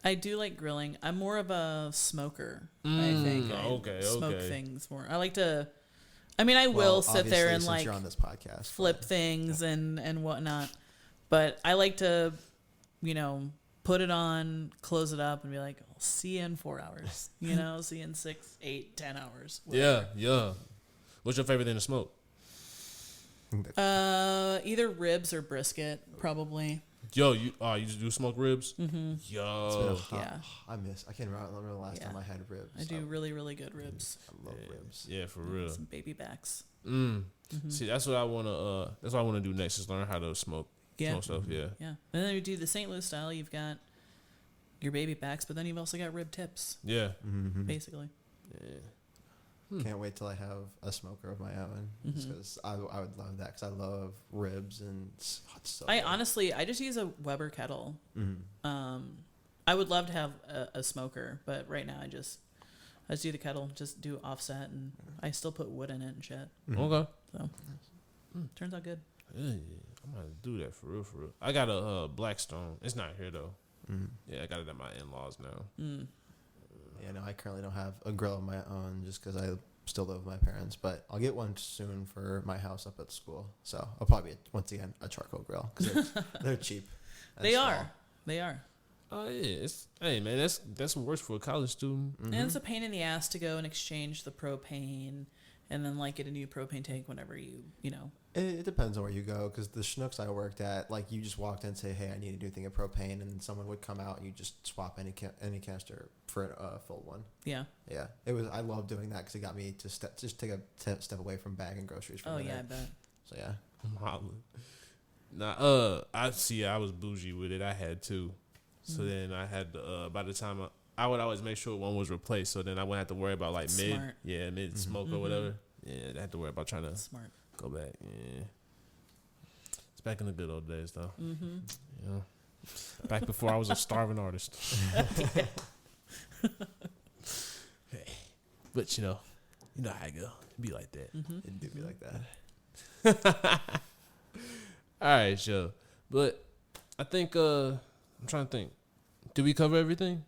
I do like grilling. I'm more of a smoker. I think. I smoke things more. I like to. I mean, I will sit there and since like you're on this podcast, flip things and whatnot, but I like to, you know, put it on, close it up, and be like, I'll see you in 4 hours. You know, see you in 6, 8, 10 hours. Whatever. Yeah. What's your favorite thing to smoke? Either ribs or brisket, probably. Yo, you do smoke ribs? It's been Yo, Yeah. I can't remember the last time I had ribs. I do really, really good ribs. I love ribs. yeah, for real. Some baby backs. See, that's what I wanna. That's what I wanna do next is learn how to smoke. Yeah. Smoke stuff. Yeah. Yeah. And then we do the St. Louis style. You've got your baby backs, but then you've also got rib tips, Yeah. basically. Can't wait till I have a smoker of my own because I would love that because I love ribs and it's so I good. honestly, I just use a Weber kettle. I would love to have a smoker, but right now I just do the kettle, just do offset, and I still put wood in it and shit. Okay. So turns out good. Yeah, I'm gonna do that for real. I got a Blackstone. It's not here though. Yeah, I got it at my in-laws now. Yeah, no, I currently don't have a grill of my own just because I still live with my parents, but I'll get one soon for my house up at school. So I'll probably once again a charcoal grill because they're cheap. and They small. are. They are. Oh yeah, hey man, that's worse for a college student. And it's a pain in the ass to go and exchange the propane and then like get a new propane tank whenever you know. It depends on where you go because the Schnucks I worked at, like you just walked in and say, hey, I need a new thing of propane, and someone would come out and you just swap any canister for a full one. Yeah. Yeah, it was. I love doing that because it got me to just take a step away from bagging groceries. For a Oh minute. yeah, I bet. So yeah. I'm hollering. Nah, I was bougie with it. I had to. So then I had to, by the time I would always make sure one was replaced. So then I wouldn't have to worry about like Smart. mid smoke or whatever. Yeah, I had to worry about trying to Smart. go back. Yeah. It's back in the good old days though. Yeah. Back before I was a starving artist. Hey. But you know how I go. It'd be like that. It do be like that. All right, sure. But I think I'm trying to think. Did we cover everything?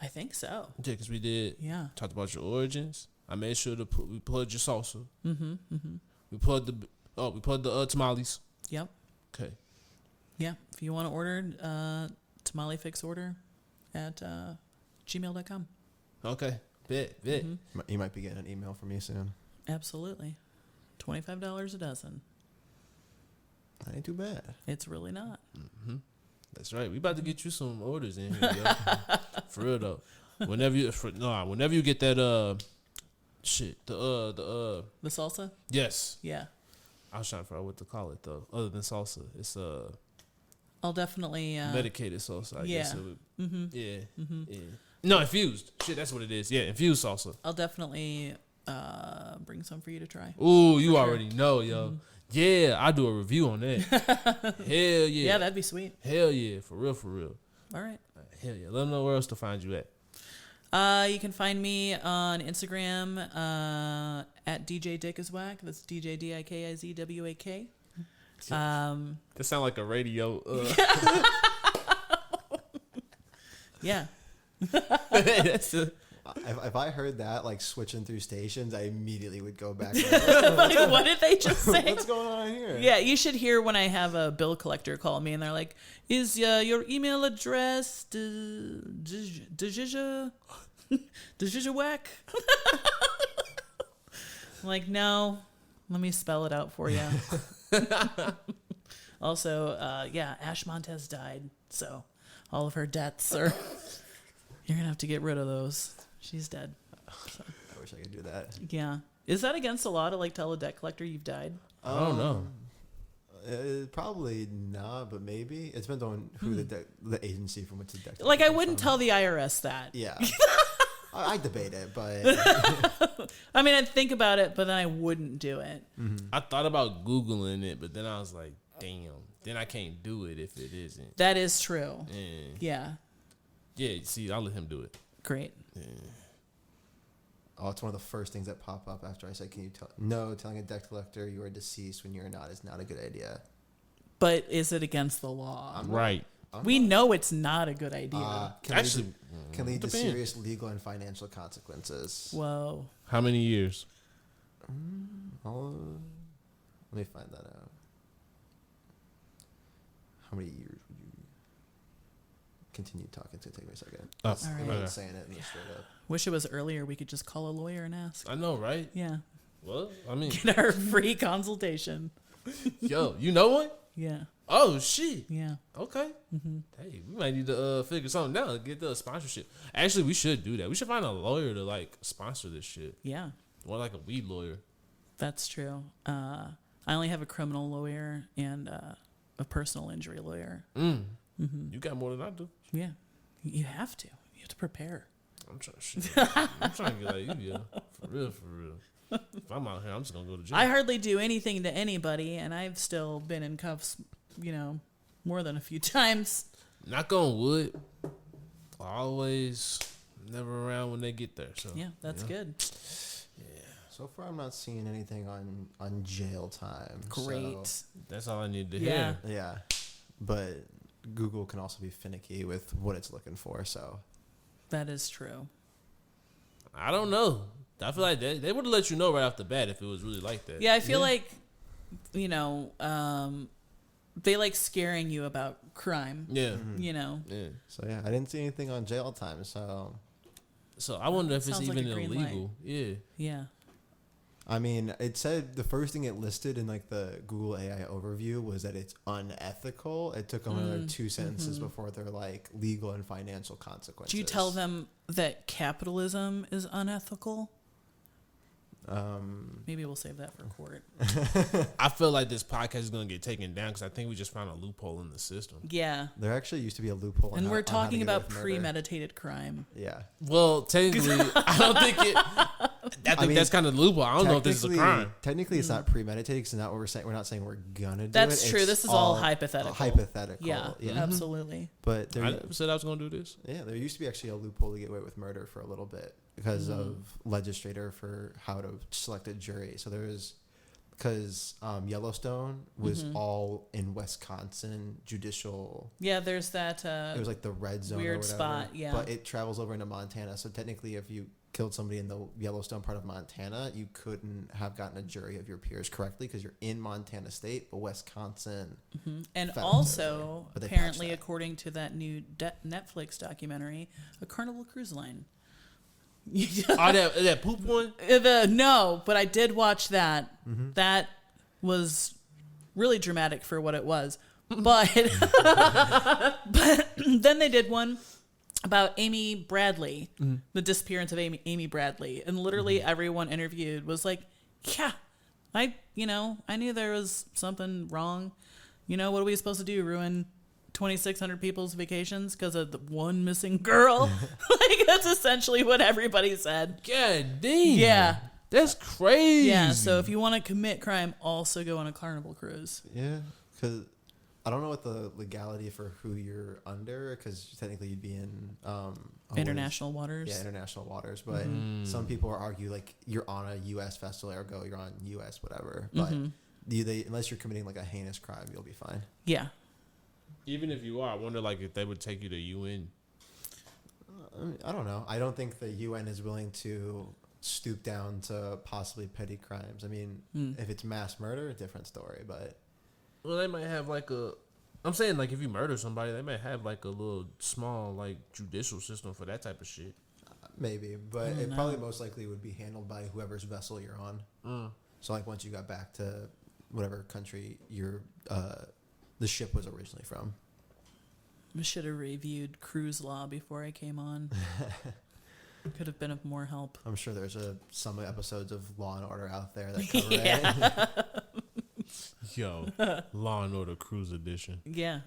I think so. Yeah, because we did. Yeah. Talked about your origins. I made sure to we plugged your salsa. We plugged the tamales. Yep. Okay. Yeah. If you want to order, tamalefix order at gmail.com. Okay. Bet. You might be getting an email from me soon. Absolutely. $25 a dozen. That ain't too bad. It's really not. That's right. We about to get you some orders in here, yo. For real though. Whenever you get that the salsa. Yes. Yeah. I was trying to figure out what to call it though. Other than salsa, it's I'll definitely medicated salsa. I guess. Mm-hmm. Yeah. No, infused. Shit, that's what it is. Yeah, infused salsa. I'll definitely bring some for you to try. Ooh, you already know, yo. Mm-hmm. Yeah, I'll do a review on that. Hell yeah. Yeah, that'd be sweet. Hell yeah, for real. All right. Hell yeah. Let them know where else to find you at. You can find me on Instagram at DJ Dickizwack. That's DJ DIKIZWAK. That sound like a radio. Yeah. If I heard that, like switching through stations, I immediately would go back. Like, what did they just say? What's going on here? Yeah, you should hear when I have a bill collector call me and they're like, "Is your email address Whack?" I'm like, no. Let me spell it out for you. Also, Ash Montes died, so all of her debts are. You're gonna have to get rid of those. She's dead. So. I wish I could do that. Yeah. Is that against the law to like tell a debt collector you've died? I don't know. Probably not, but maybe. It depends on who the agency from which the debt. Like, I wouldn't tell the IRS that. Yeah. I debate it, but I mean, I'd think about it, but then I wouldn't do it. Mm-hmm. I thought about Googling it, but then I was like, damn, then I can't do it if it isn't. That is true. Yeah. Yeah, see, I'll let him do it. Great. Yeah. Oh, it's one of the first things that pop up after I said, "Can you tell?" No, telling a debt collector you are deceased when you're not is not a good idea. But is it against the law? Right. We know it's not a good idea. Can lead to serious legal and financial consequences. Whoa. How many years? Let me find that out. How many years would you continue talking? It's going to take me a second. All right. I'm saying it straight up. Wish it was earlier. We could just call a lawyer and ask. I know, right? Yeah. Well, I mean. Get our free consultation. Yo, you know one? Yeah. Oh, shit. Yeah. Okay. Mm-hmm. Hey, we might need to figure something out. Get the sponsorship. Actually, we should do that. We should find a lawyer to, like, sponsor this shit. Yeah. Or, like, a weed lawyer. That's true. I only have a criminal lawyer and a personal injury lawyer. Mm-hmm. You got more than I do. Yeah. You have to. You have to prepare. I'm trying to get like you, yeah. For real. If I'm out here, I'm just going to go to jail. I hardly do anything to anybody, and I've still been in cuffs, more than a few times. Knock on wood. Always never around when they get there. So yeah, that's good. Yeah. So far, I'm not seeing anything on jail time. Great. So that's all I need to hear. Yeah. But Google can also be finicky with what it's looking for. So that is true. I don't know. I feel like they would have let you know right off the bat if it was really like that. Yeah, I feel like, they like scaring you about crime. Yeah. Mm-hmm. Yeah. So yeah, I didn't see anything on jail time. So I wonder if it's Sounds even like a green illegal. Yeah. Yeah. I mean, it said the first thing it listed in like the Google AI overview was that it's unethical. It took them another 2 sentences before they're like legal and financial consequences. Do you tell them that capitalism is unethical? Maybe we'll save that for court. I feel like this podcast is going to get taken down because I think we just found a loophole in the system. Yeah. There actually used to be a loophole. And we're talking about premeditated crime. Yeah. Well, technically, I don't think it. I think that's kind of the loophole. I don't know if this is a crime. Technically, it's not premeditated because not what we're saying. We're not saying we're gonna do That's it. true. This is all hypothetical. Hypothetical. Yeah, absolutely. But I never said I was going to do this. Yeah, there used to be actually a loophole to get away with murder for a little bit because of legislator for how to select a jury. So there was because Yellowstone was all in Wisconsin judicial. Yeah, there's that. It was like the red zone weird or whatever, spot. Yeah, but it travels over into Montana. So technically, if you killed somebody in the Yellowstone part of Montana, you couldn't have gotten a jury of your peers correctly because you're in Montana state, but Wisconsin. And also, apparently, according to that new Netflix documentary, a Carnival Cruise Line. that poop one? No, but I did watch that. That was really dramatic for what it was. But then they did one about Amy Bradley, the disappearance of Amy Bradley, and literally everyone interviewed was like, "Yeah, I knew there was something wrong. What are we supposed to do? Ruin 2,600 people's vacations because of the one missing girl?" Like, that's essentially what everybody said. God damn. Yeah. That's crazy. Yeah, so if you want to commit crime, also go on a Carnival cruise. Yeah, because I don't know what the legality for who you're under, because technically you'd be in International waters. Yeah, international waters. But some people argue like you're on a U.S. vessel, ergo you're on U.S. whatever. But unless you're committing like a heinous crime, you'll be fine. Yeah. Even if you are, I wonder like if they would take you to UN. I don't know. I don't think the UN is willing to stoop down to possibly petty crimes. I mean, if it's mass murder, a different story. But well, they might have like I'm saying like if you murder somebody, they might have like a little small like judicial system for that type of shit. Maybe, but it probably most likely would be handled by whoever's vessel you're on. So like once you got back to whatever country the ship was originally from. I should have reviewed cruise law before I came on. Could have been of more help. I'm sure there's some episodes of Law and Order out there that cover it. Yo, Law and Order Cruise Edition. Yeah.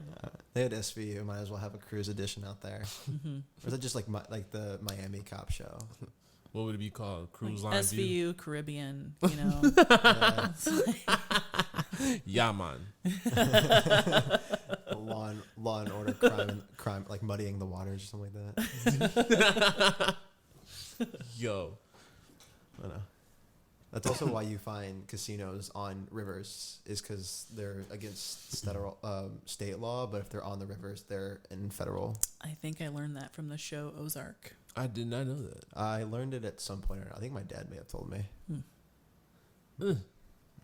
They had SVU. Might as well have a cruise edition out there. Or is it just like the Miami cop show? What would it be called? Cruise like Line SVU, View? Caribbean, Yeah, man. Law and Order crime, like muddying the waters or something like that. Yo. I know. That's also why you find casinos on rivers, is because they're against state law, but if they're on the rivers, they're in federal. I think I learned that from the show Ozark. I did not know that. I learned it at some point. I think my dad may have told me. No,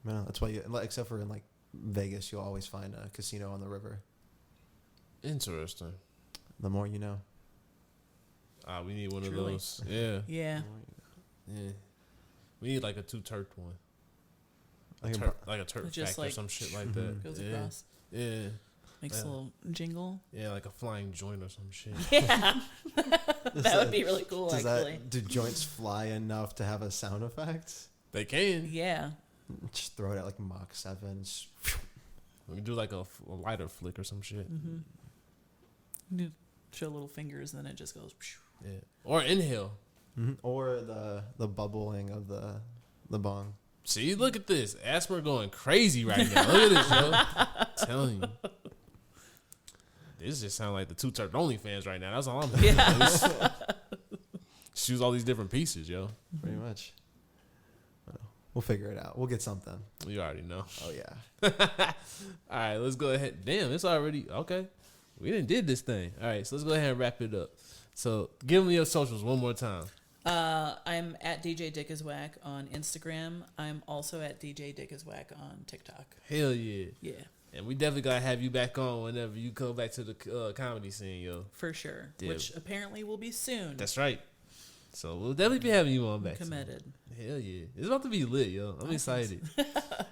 that's why except for in like Vegas, you'll always find a casino on the river. Interesting. The more you know. We need one Truly. of those. Yeah. Yeah. Yeah. We need like a Too T3rp one. Like a Turp Just fact or like some shit like that. goes Yeah. across. Yeah. Makes a little jingle. Yeah, like a flying joint or some shit. Yeah. That would be really cool, actually. Do joints fly enough to have a sound effect? They can. Yeah. Just throw it at like Mach 7. We can do like a lighter flick or some shit. You show little fingers, and then it just goes. Yeah. Or inhale. Or the bubbling of the bong. See, look at this. Asper going crazy right now. Look at this, yo. I'm telling you. This just sounds like the Too T3rp OnlyFans right now. That's all I'm doing. Yeah. Choose all these different pieces, yo. Pretty much. We'll figure it out. We'll get something. You already know. Oh, yeah. All right, let's go ahead. Damn, it's already... Okay. We done did this thing. All right, so let's go ahead and wrap it up. So give me your socials one more time. I'm at DJ Dick is Whack on Instagram. I'm also at DJ Dick is Whack on TikTok. Hell yeah. Yeah. And we definitely got to have you back on whenever you come back to the comedy scene, yo. For sure. Yeah. Which apparently will be soon. That's right. So we'll definitely be having you on back. Committed. Hell yeah. It's about to be lit, yo. I'm excited.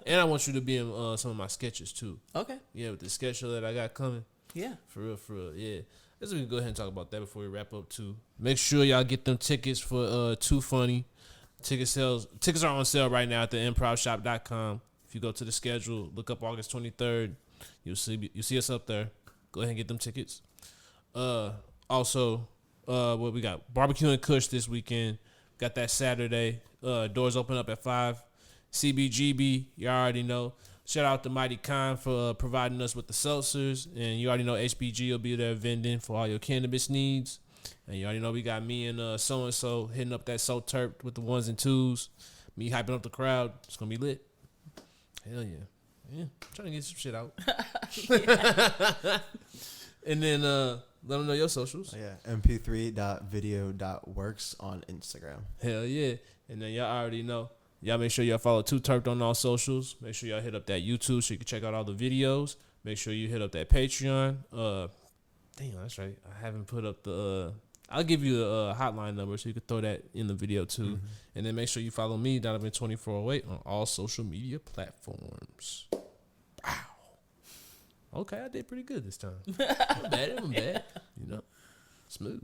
And I want you to be in some of my sketches, too. Okay. Yeah, with the sketch show that I got coming. Yeah. For real, yeah. Let's go ahead and talk about that before we wrap up, too. Make sure y'all get them tickets for Too Funny. Tickets are on sale right now at the improvshop.com. If you go to the schedule, look up August 23rd. You'll see us up there. Go ahead and get them tickets. Also, what we got? Barbecue and Kush this weekend. Got that Saturday. Doors open up at 5. CBGB, you already know. Shout out to Mighty Khan for providing us with the seltzers. And you already know HBG will be there vending for all your cannabis needs. And you already know we got me and so-and-so hitting up that So Terp with the ones and twos. Me hyping up the crowd. It's going to be lit. Hell yeah. Yeah, I'm trying to get some shit out. And then let them know your socials. Oh, yeah, mp3.video.works on Instagram. Hell yeah. And then y'all already know. Y'all make sure y'all follow Too T3rpd on all socials. Make sure y'all hit up that YouTube so you can check out all the videos. Make sure you hit up that Patreon. Damn, that's right. I haven't put up the... I'll give you the hotline number so you can throw that in the video too. And then make sure you follow me, Donovan2408, on all social media platforms. Wow. okay, I did pretty good this time. Not bad, it wasn't bad. You know, smooth.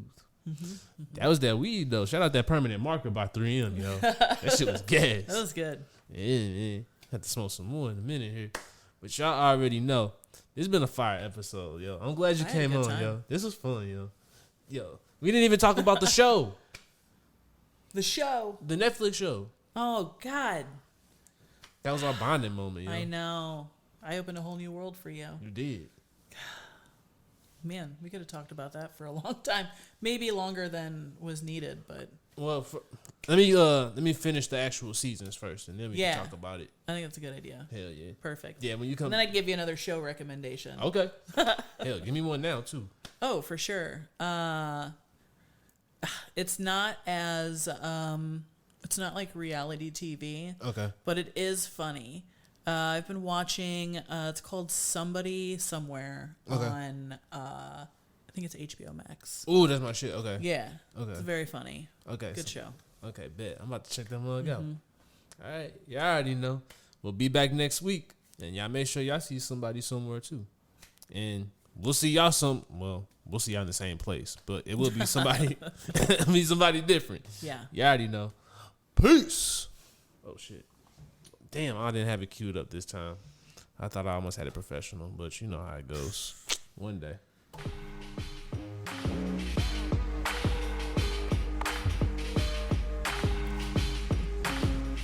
That was that weed though. Shout out that permanent marker by 3M, yo. That shit was gas. That was good. Yeah. Have to smoke some more in a minute here. But y'all already know. This has been a fire episode, yo. I'm glad you came on, yo. This was fun, yo. Yo, we didn't even talk about the show. The show? The Netflix show. Oh, God. That was our bonding moment, yo. I know. I opened a whole new world for you. You did. Man, we could have talked about that for a long time. Maybe longer than was needed, but... Well, let me finish the actual seasons first, and then we can talk about it. I think that's a good idea. Hell yeah. Perfect. Yeah, when you come... And then I'd give you another show recommendation. Okay. Hell, give me one now, too. Oh, for sure. It's not as... it's not like reality TV. Okay. But it is funny. I've been watching... it's called Somebody Somewhere on... I think it's HBO Max. Ooh, that's my shit. Okay. Yeah. Okay. It's very funny. Okay. Good show. Okay, bet. I'm about to check that mug out. All right. Y'all already know. We'll be back next week. And y'all make sure y'all see somebody somewhere too. And we'll see y'all we'll see y'all in the same place. But it will be somebody it'll be somebody different. Yeah. Y'all already know. Peace. Oh shit. Damn, I didn't have it queued up this time. I thought I almost had it professional, but you know how it goes. One day.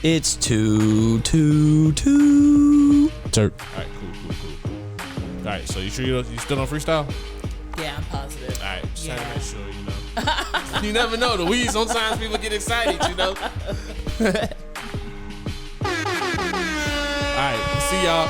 It's 2 Turp. All right, cool. All right, so you sure you still on freestyle? Yeah, I'm positive. All right, just trying to make sure, you know. You never know. The weed, sometimes people get excited, you know. All right, see y'all.